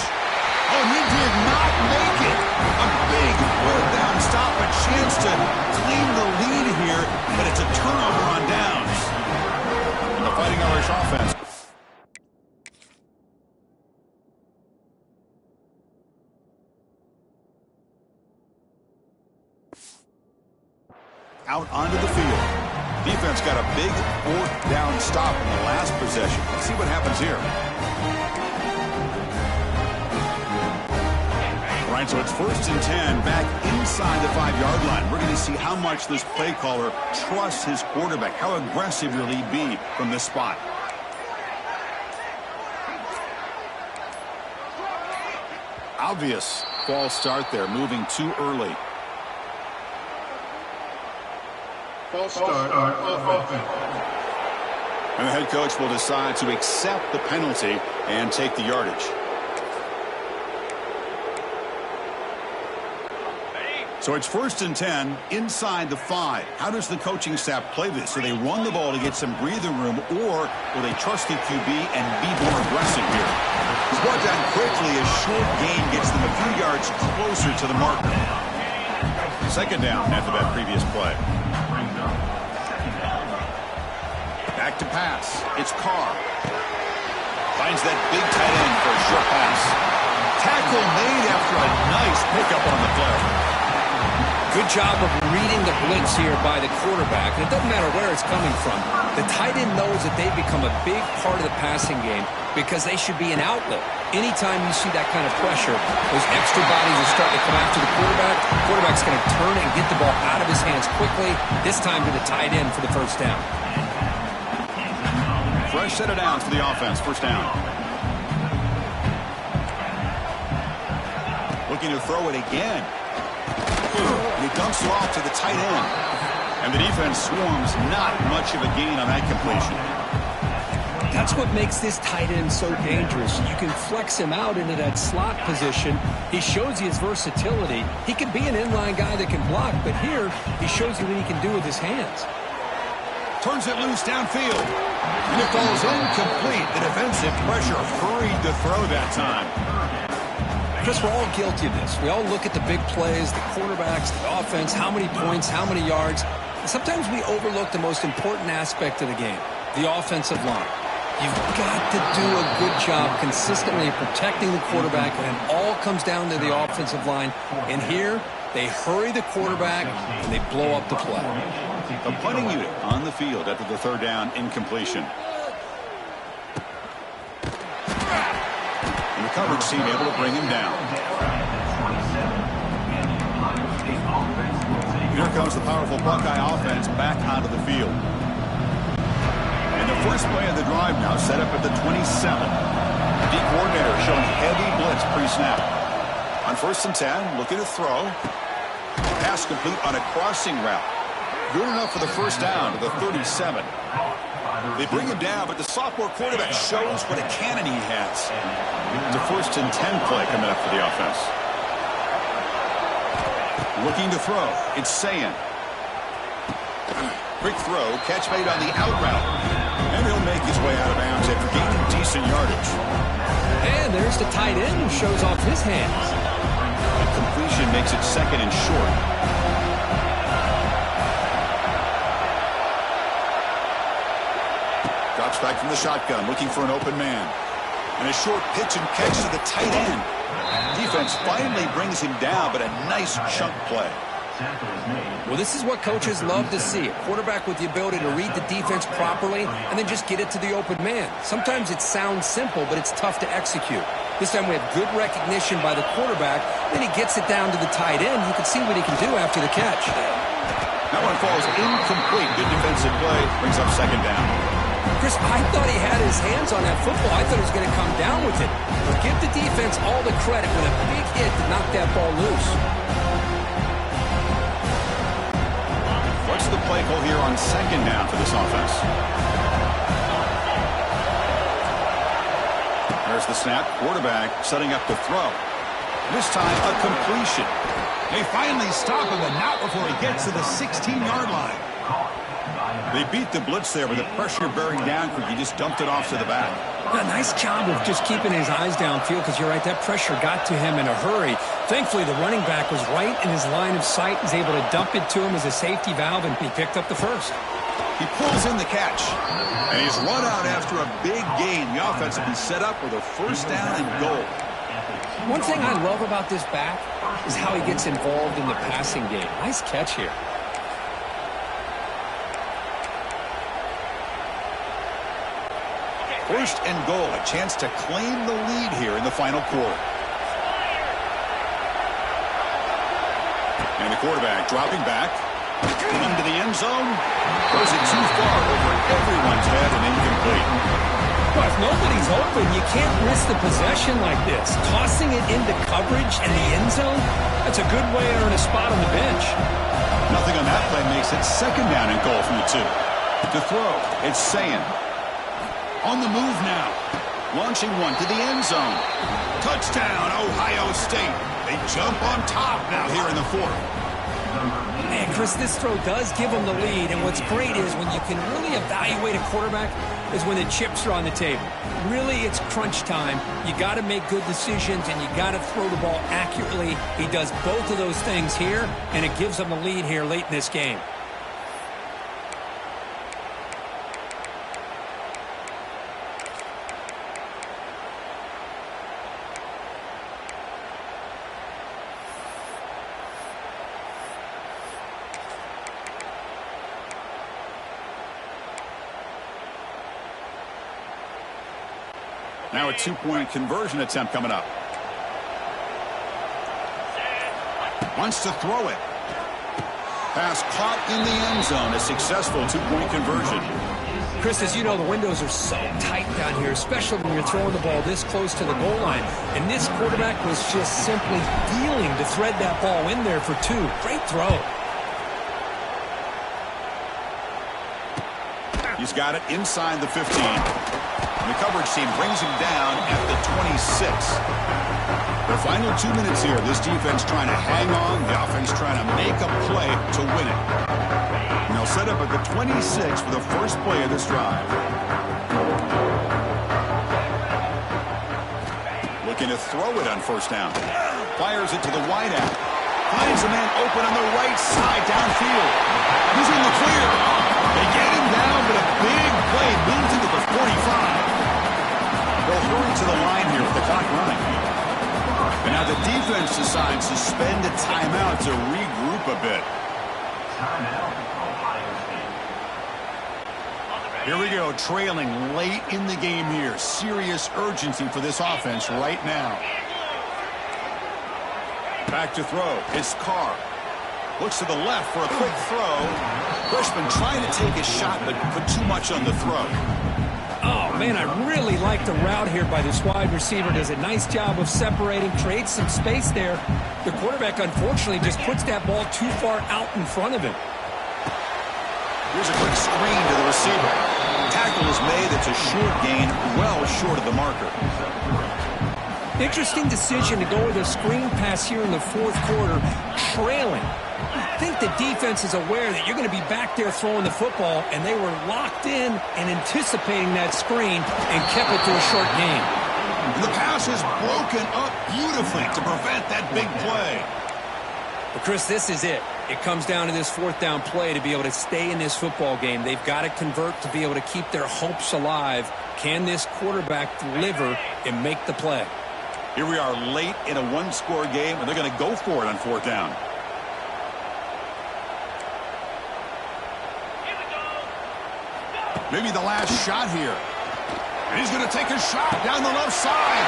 Oh, he did not make it. A big 4th down stop, a chance to claim the lead here, but it's a turnover on downs. And the Fighting Irish offense. Out onto the field. Defense got a big 4th down stop in the last possession. Let's see what happens here. All right, so it's 1st and 10 back inside the 5-yard line. We're going to see how much this play caller trusts his quarterback. How aggressive will he be from this spot? Obvious false start there, moving too early. False start offense. And the head coach will decide to accept the penalty and take the yardage. So it's 1st and 10 inside the 5. How does the coaching staff play this? Do they run the ball to get some breathing room, or will they trust the QB and be more aggressive here? He's brought down quickly. A short gain gets them a few yards closer to the marker. 2nd down after that previous play. Back to pass. It's Carr. Finds that big tight end for a short pass. Tackle made after a nice pickup on the play. Good job of reading the blitz here by the quarterback. And it doesn't matter where it's coming from. The tight end knows that they've become a big part of the passing game because they should be an outlet. Anytime you see that kind of pressure, those extra bodies are starting to come after the quarterback. The quarterback's going to turn and get the ball out of his hands quickly, this time to the tight end for the 1st down. Fresh set of downs for the offense. 1st down. Looking to throw it again. And he dumps it off to the tight end. And the defense swarms. Not much of a gain on that completion. That's what makes this tight end so dangerous. You can flex him out into that slot position. He shows you his versatility. He can be an inline guy that can block, but here he shows you what he can do with his hands. Turns it loose downfield. And it falls incomplete. The defensive pressure hurried to throw that time. Chris, we're all guilty of this. We all look at the big plays, the quarterbacks, the offense, how many points, how many yards. And sometimes we overlook the most important aspect of the game, the offensive line. You've got to do a good job consistently protecting the quarterback, and it all comes down to the offensive line. And here, they hurry the quarterback, and they blow up the play. A punting unit on the field after the 3rd down incompletion. And the coverage team able to bring him down. Here comes the powerful Buckeye offense back onto the field. And the first play of the drive now set up at the 27. The D coordinator showing heavy blitz pre-snap. On 1st and 10, looking to throw. Pass complete on a crossing route. Good enough for the 1st down to the 37. They bring him down, but the sophomore quarterback shows what a cannon he has. It's a 1st and 10 play coming up for the offense. Looking to throw. It's Sayan. Quick throw. Catch made on the out route. And he'll make his way out of bounds after gaining decent yardage. And there's the tight end who shows off his hands. The completion makes it 2nd and short. Drops back from the shotgun, looking for an open man. And a short pitch and catch to the tight end. Defense finally brings him down, but a nice chunk play. Well, this is what coaches love to see. A quarterback with the ability to read the defense properly and then just get it to the open man. Sometimes it sounds simple, but it's tough to execute. This time we have good recognition by the quarterback. Then he gets it down to the tight end. You can see what he can do after the catch. That one falls incomplete. Good defensive play. Brings up second down. Chris, I thought he had his hands on that football. I thought he was going to come down with it. But give the defense all the credit with a big hit to knock that ball loose. What's the play call here on second down for this offense? There's the snap. Quarterback setting up to throw. This time a completion. They finally stop him, but not before he gets to the 16-yard line. They beat the blitz there with the pressure bearing down. He just dumped it off to the back. A nice job of just keeping his eyes downfield because you're right, that pressure got to him in a hurry. Thankfully, the running back was right in his line of sight. He's able to dump it to him as a safety valve, and he picked up the first. He pulls in the catch, and he's run out after a big gain. The offense will be set up with a first down and goal. One thing I love about this back is how he gets involved in the passing game. Nice catch here. First and goal, a chance to claim the lead here in the final quarter. And the quarterback dropping back into the end zone. Throws it too far over everyone's head and incomplete. Well, if nobody's open, you can't risk the possession like this. Tossing it into coverage in the end zone, that's a good way to earn a spot on the bench. Nothing on that play makes it second down and goal from the 2. To throw, it's Sayin. On the move now. Launching one to the end zone. Touchdown, Ohio State. They jump on top now here in the 4th. Man, Chris, this throw does give them the lead, and what's great is when you can really evaluate a quarterback is when the chips are on the table. Really, it's crunch time. You got to make good decisions, and you got to throw the ball accurately. He does both of those things here, and it gives them the lead here late in this game. Now a 2-point conversion attempt coming up. Wants to throw it. Pass caught in the end zone. A successful 2-point conversion. Chris, as you know, the windows are so tight down here, especially when you're throwing the ball this close to the goal line. And this quarterback was just simply dealing to thread that ball in there for 2. Great throw. He's got it inside the 15. And the coverage team brings him down at the 26. The final 2 minutes here. This defense trying to hang on. The offense trying to make a play to win it. And they'll set up at the 26 for the first play of this drive. Looking to throw it on first down. Fires it to the wideout. Finds a man open on the right side downfield. He's in the clear. They get him down, but a big play moves into the 45. They'll hurry to the line here with the clock running. And now the defense decides to spend a timeout to regroup a bit. Here we go, trailing late in the game here. Serious urgency for this offense right now. Back to throw. It's Carr. Looks to the left for a quick throw. Freshman trying to take a shot, but put too much on the throw. Oh, man, I really like the route here by this wide receiver. Does a nice job of separating, creates some space there. The quarterback, unfortunately, just puts that ball too far out in front of him. Here's a quick screen to the receiver. Tackle is made. It's a short gain, well short of the marker. Interesting decision to go with a screen pass here in the 4th quarter, trailing. I think the defense is aware that you're going to be back there throwing the football, and they were locked in and anticipating that screen and kept it to a short gain. The pass is broken up beautifully to prevent that big play. But Chris, this is it. It comes down to this fourth down play to be able to stay in this football game. They've got to convert to be able to keep their hopes alive. Can this quarterback deliver and make the play? Here we are late in a one-score game, and they're going to go for it on fourth down. Maybe the last shot here. And he's going to take a shot down the left side.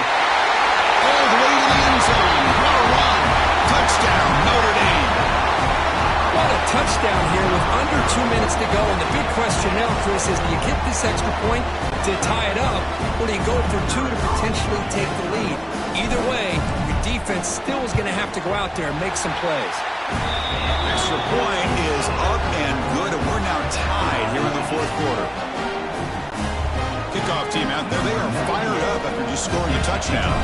All the way to the end zone. What a run. Touchdown, Notre Dame. What a touchdown here with under 2 minutes to go. And the big question now, Chris, is do you get this extra point to tie it up, or do you go for two to potentially take the lead? Either way, your defense still is going to have to go out there and make some plays. Extra point is up and good, and we're now tied here in the fourth quarter. Kickoff team out there, they are fired up after just scoring a touchdown.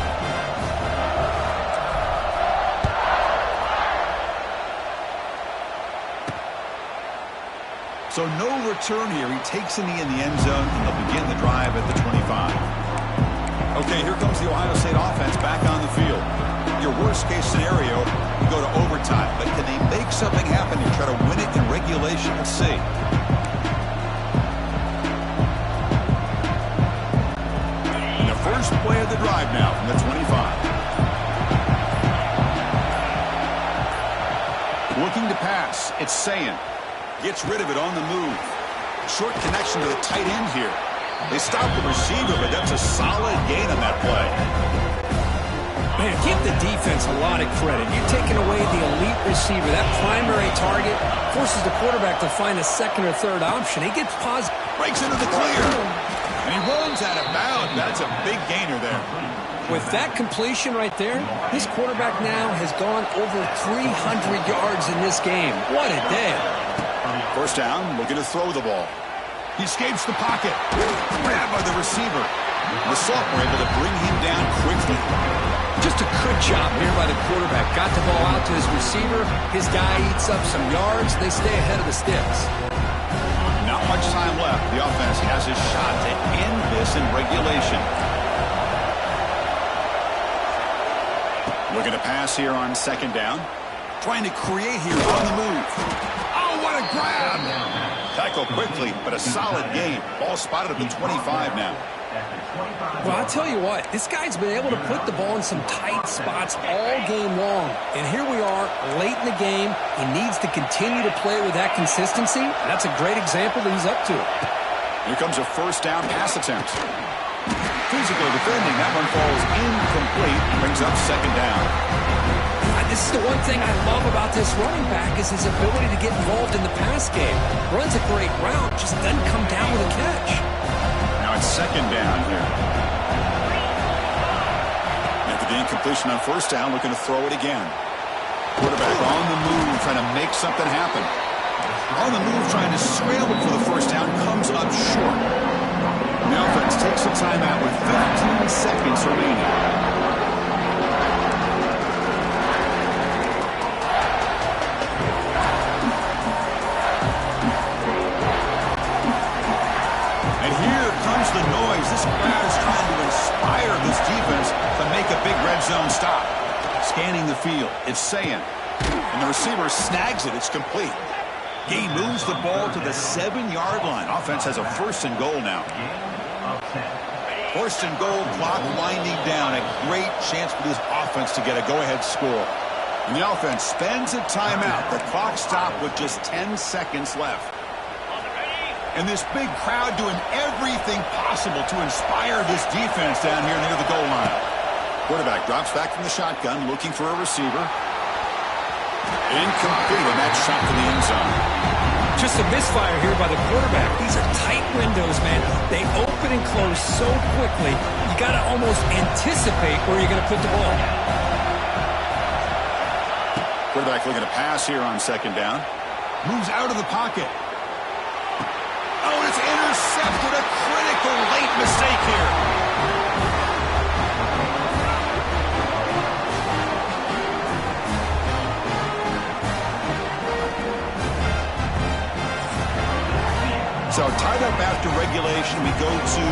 So no return here. He takes in the end zone, and they'll begin the drive at the 25. Okay, here comes the Ohio State offense back on the field. Your worst-case scenario, you go to overtime. But can they make something happen and try to win it in regulation? Let's see. And the first play of the drive now from the 25. Looking to pass. It's Sayin. Gets rid of it on the move. Short connection to the tight end here. They stop the receiver, but that's a solid gain on that play. Man, give the defense a lot of credit. You're taking away the elite receiver. That primary target forces the quarterback to find a second or third option. He gets positive. Breaks into the clear. And he runs out of bounds. That's a big gainer there. With that completion right there, this quarterback now has gone over 300 yards in this game. What a day. First down, looking to throw the ball. He escapes the pocket. Grabbed by the receiver. The sophomore able to bring him down quickly. Just a good job here by the quarterback. Got the ball out to his receiver. His guy eats up some yards. They stay ahead of the sticks. Not much time left. The offense has a shot to end this in regulation. Looking to pass here on second down. Trying to create here on the move. Oh, what a grab! Tackle quickly, but a solid gain. Ball spotted at the 25 now. Well, I'll tell you what, this guy's been able to put the ball in some tight spots all game long. And here we are, late in the game. He needs to continue to play with that consistency. That's a great example that he's up to. Here comes a first down pass attempt. Physical defending. That one falls incomplete. Brings up second down. This is the one thing I love about this running back is his ability to get involved in the pass game. Runs a great route, just doesn't come down with a catch. Now it's second down here. After the incompletion on first down, looking to throw it again. Quarterback on the move, trying to make something happen. On the move, trying to scramble for the first down, comes up short. The offense takes a timeout with 15 seconds remaining. The noise. This crowd is trying to inspire this defense to make a big red zone stop. Scanning the field. It's Sayin. And the receiver snags it. It's complete. He moves the ball to the 7-yard line. Offense has a first and goal now. First and goal, clock winding down. A great chance for this offense to get a go-ahead score. And the offense spends a timeout. The clock stopped with just 10 seconds left. And this big crowd doing everything possible to inspire this defense down here near the goal line. Quarterback drops back from the shotgun, looking for a receiver. Incomplete on that shot to the end zone. Just a misfire here by the quarterback. These are tight windows, man. They open and close so quickly, you got to almost anticipate where you're going to put the ball. Quarterback looking to pass here on second down. Moves out of the pocket. Oh, and it's intercepted. A critical late mistake here. So tied up after regulation, we go to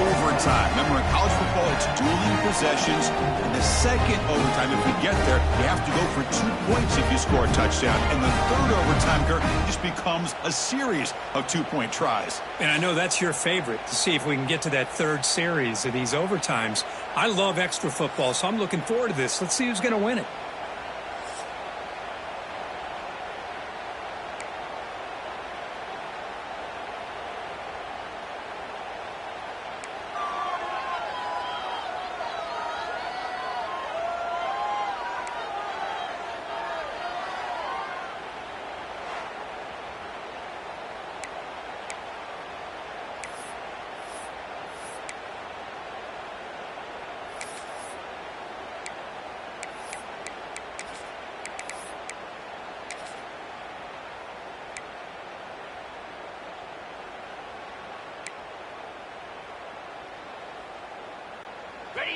overtime. Remember, in college football, it's dueling possessions. In the second overtime, if we get there, you have to go for 2 points if you score a touchdown. And the third overtime, Kirk, just becomes a series of 2-point tries. And I know that's your favorite, to see if we can get to that third series of these overtimes. I love extra football, so I'm looking forward to this. Let's see who's going to win it.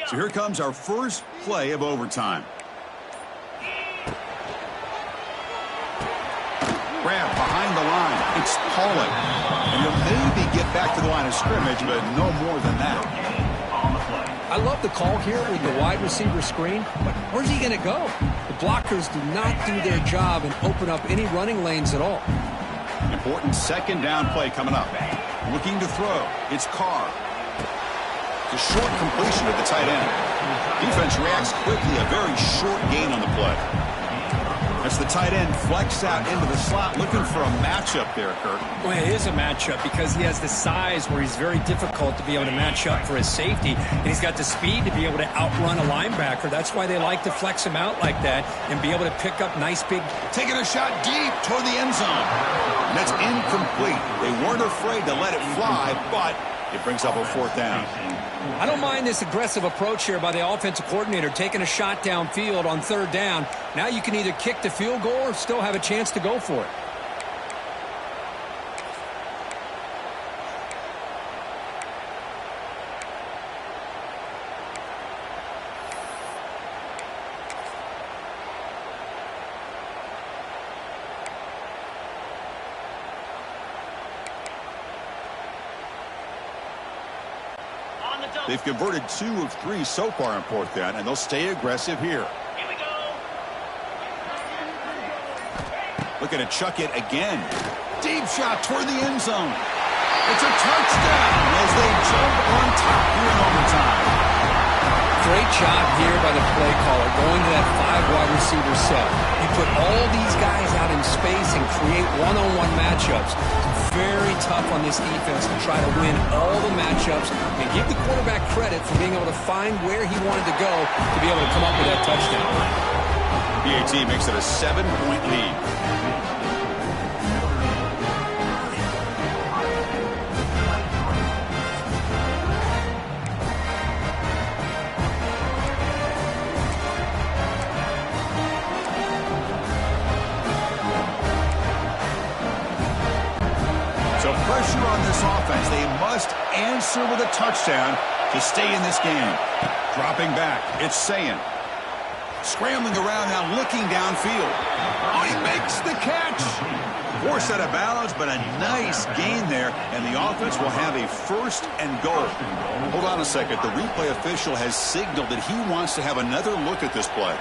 So here comes our first play of overtime. Grab behind the line. It's Pollock. And he'll maybe get back to the line of scrimmage, but no more than that. I love the call here with the wide receiver screen, but where's he going to go? The blockers do not do their job and open up any running lanes at all. Important second down play coming up. Looking to throw. It's Carr. A short completion at the tight end. Defense reacts quickly. A very short gain on the play. As the tight end flex out into the slot, looking for a matchup there, Kirk. Well, it is a matchup because he has the size where he's very difficult to be able to match up for his safety. And he's got the speed to be able to outrun a linebacker. That's why they like to flex him out like that and be able to pick up nice big... Taking a shot deep toward the end zone. And that's incomplete. They weren't afraid to let it fly, but it brings up a fourth down. I don't mind this aggressive approach here by the offensive coordinator, taking a shot downfield on third down. Now you can either kick the field goal or still have a chance to go for it. They've converted 2 of 3 so far in fourth down, and they'll stay aggressive here. Here we go. Looking to chuck it again. Deep shot toward the end zone. It's a touchdown as they jump on top here in overtime. Great job here by the play caller, going to that 5 wide receiver set. You put all these guys out in space and create one-on-one matchups. It's very tough on this defense to try to win all the matchups and give the quarterback credit for being able to find where he wanted to go to be able to come up with that touchdown. PAT makes it a 7-point lead. Pressure on this offense. They must answer with a touchdown to stay in this game. Dropping back, it's Sayin. Scrambling around now, looking downfield. Oh, he makes the catch. Forced out of bounds, but a nice gain there, and the offense will have a first and goal. Hold on a second. The replay official has signaled that he wants to have another look at this play.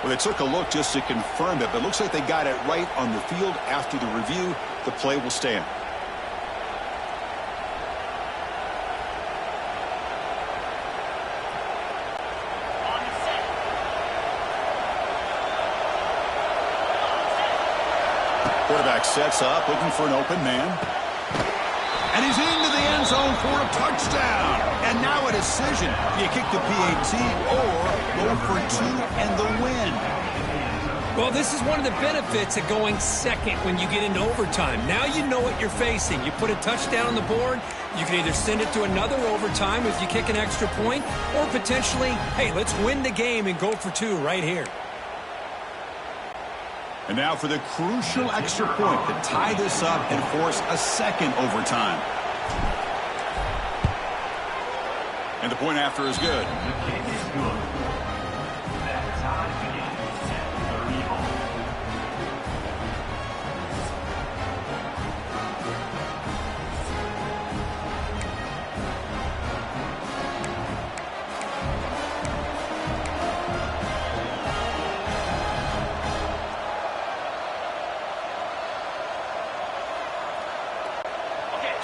Well, they took a look just to confirm it, but it looks like they got it right on the field. After the review, the play will stand. Quarterback sets up, looking for an open man. And he's into the end zone for a touchdown. And now a decision. You kick the PAT or go for 2 and the win. Well, this is one of the benefits of going second when you get into overtime. Now you know what you're facing. You put a touchdown on the board, you can either send it to another overtime if you kick an extra point, or potentially, hey, let's win the game and go for 2 right here. And now for the crucial extra point to tie this up and force a second overtime. And the point after is good. The kick is good. That tie begins at 30 all.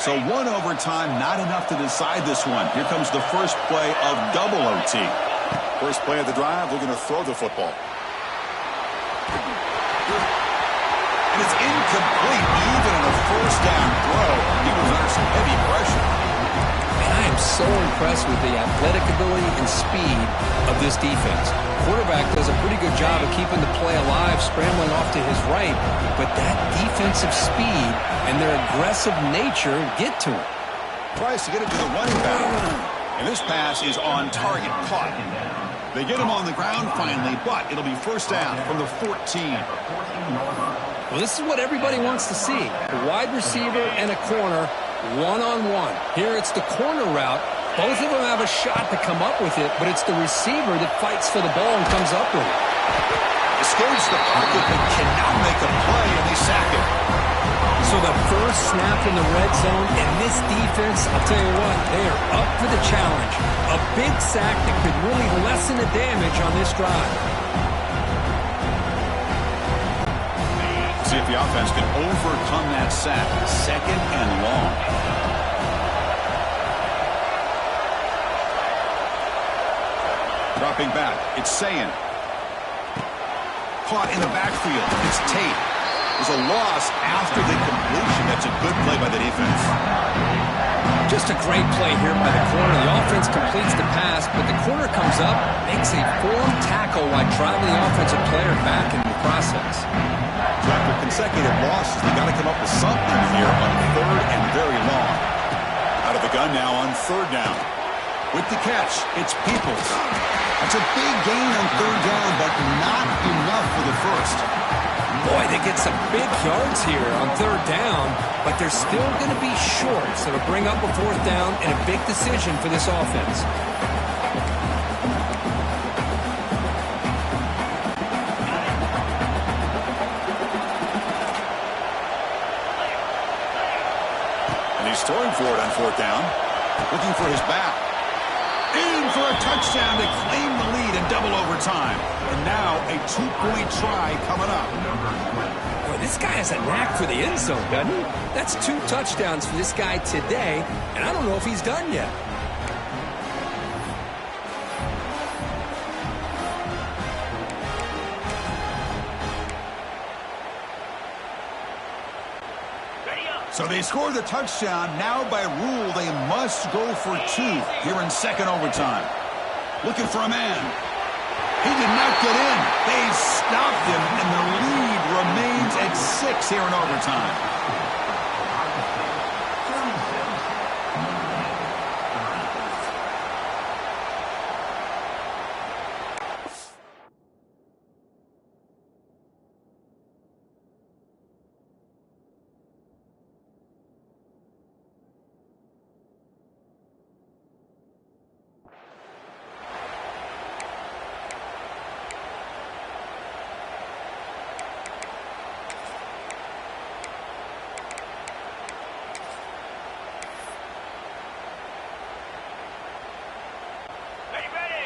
So one overtime, not enough to decide this one. Here comes the first play of double OT. First play of the drive, they're going to throw the football. And it's incomplete, even on a first down throw. He was under some heavy pressure. And I am so impressed with the athletic ability and speed of this defense. Quarterback does a pretty good job of keeping the play alive, scrambling off to his right, but that defensive speed and their aggressive nature get to him. Tries to get it to the running back. And this pass is on target, caught. They get him on the ground finally, but it'll be first down from the 14. Well, this is what everybody wants to see. A wide receiver and a corner, one-on-one. Here it's the corner route. Both of them have a shot to come up with it, but it's the receiver that fights for the ball and comes up with it. Escapes the pocket but cannot make a play, and they sack it. So the first snap in the red zone, and this defense, I'll tell you what, they are up for the challenge. A big sack that could really lessen the damage on this drive. See if the offense can overcome that sack. Second and long. Dropping back, it's Sayin. Caught in the backfield, it's Tate. There's a loss after the completion. That's a good play by the defense. Just a great play here by the corner. The offense completes the pass, but the corner comes up, makes a form tackle while driving the offensive player back in the process. So after consecutive losses, they got to come up with something here on third and very long. Out of the gun now on third down. With the catch, it's Peoples. That's a big gain on third down, but not enough for the first. Boy, they get some big yards here on third down, but they're still going to be short, so to bring up a fourth down and a big decision for this offense. And he's throwing for it on fourth down, looking for his back. In for a touchdown to claim the lead in double overtime. And now a two-point try coming up. Boy, this guy has a knack for the end zone, doesn't he? That's 2 touchdowns for this guy today, and I don't know if he's done yet. So they score the touchdown. Now by rule, they must go for 2 here in second overtime. Looking for a man. He did not get in. They stopped him, and the lead remains at 6 here in overtime.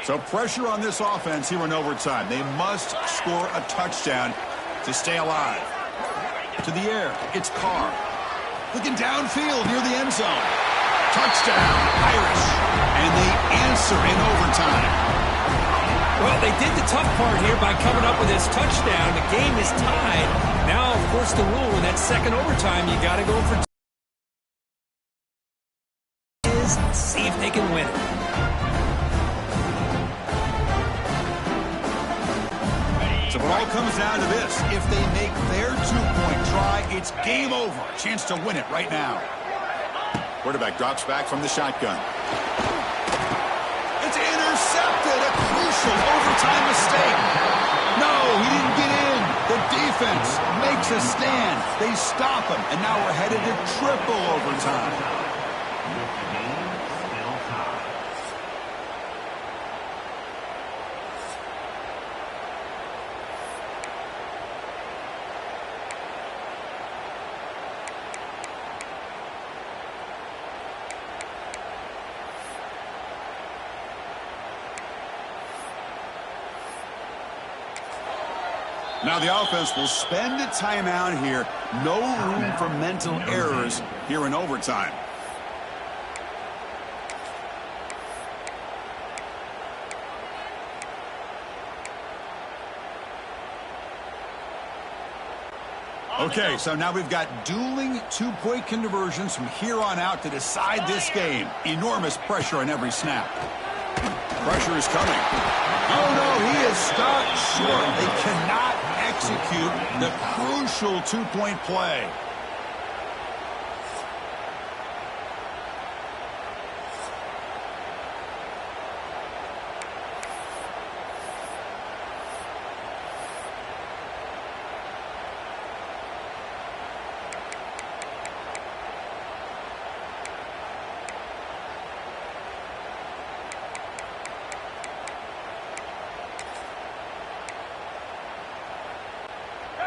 So pressure on this offense here in overtime. They must score a touchdown to stay alive. To the air, it's Carr. Looking downfield near the end zone. Touchdown, Irish. And they answer in overtime. Well, they did the tough part here by coming up with this touchdown. The game is tied. Now, of course, the rule in that second overtime, you got to go for 2. See if they can win it. So it all comes down to this. If they make their two-point try, it's game over. A chance to win it right now. Quarterback drops back from the shotgun. It's intercepted. A crucial overtime mistake. No, he didn't get in. The defense makes a stand. They stop him, and now we're headed to triple overtime. Now the offense will spend a timeout here. No room for mental errors here in overtime. Okay, so now we've got dueling two-point conversions from here on out to decide this game. Enormous pressure on every snap. Pressure is coming. Oh, no, he is stopped short. They cannot execute the crucial two-point play.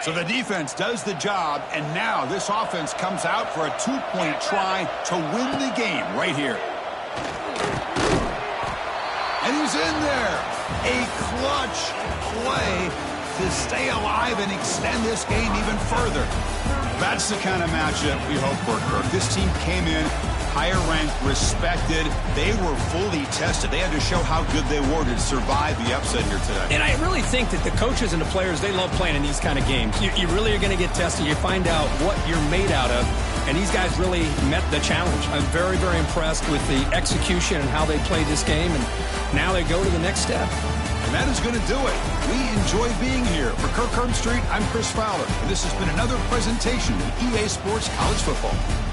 So the defense does the job, and now this offense comes out for a two-point try to win the game right here. And he's in there. A clutch play to stay alive and extend this game even further. That's the kind of matchup we hope for, Kirk. This team came in higher ranked, respected. They were fully tested. They had to show how good they were to survive the upset here today. And I really think that the coaches and the players, they love playing in these kind of games. You really are going to get tested. You find out what you're made out of. And these guys really met the challenge. I'm very, very impressed with the execution and how they played this game. And now they go to the next step. And that is going to do it. We enjoy being here. For Kirk Herbstreit, I'm Chris Fowler. And this has been another presentation of EA Sports College Football.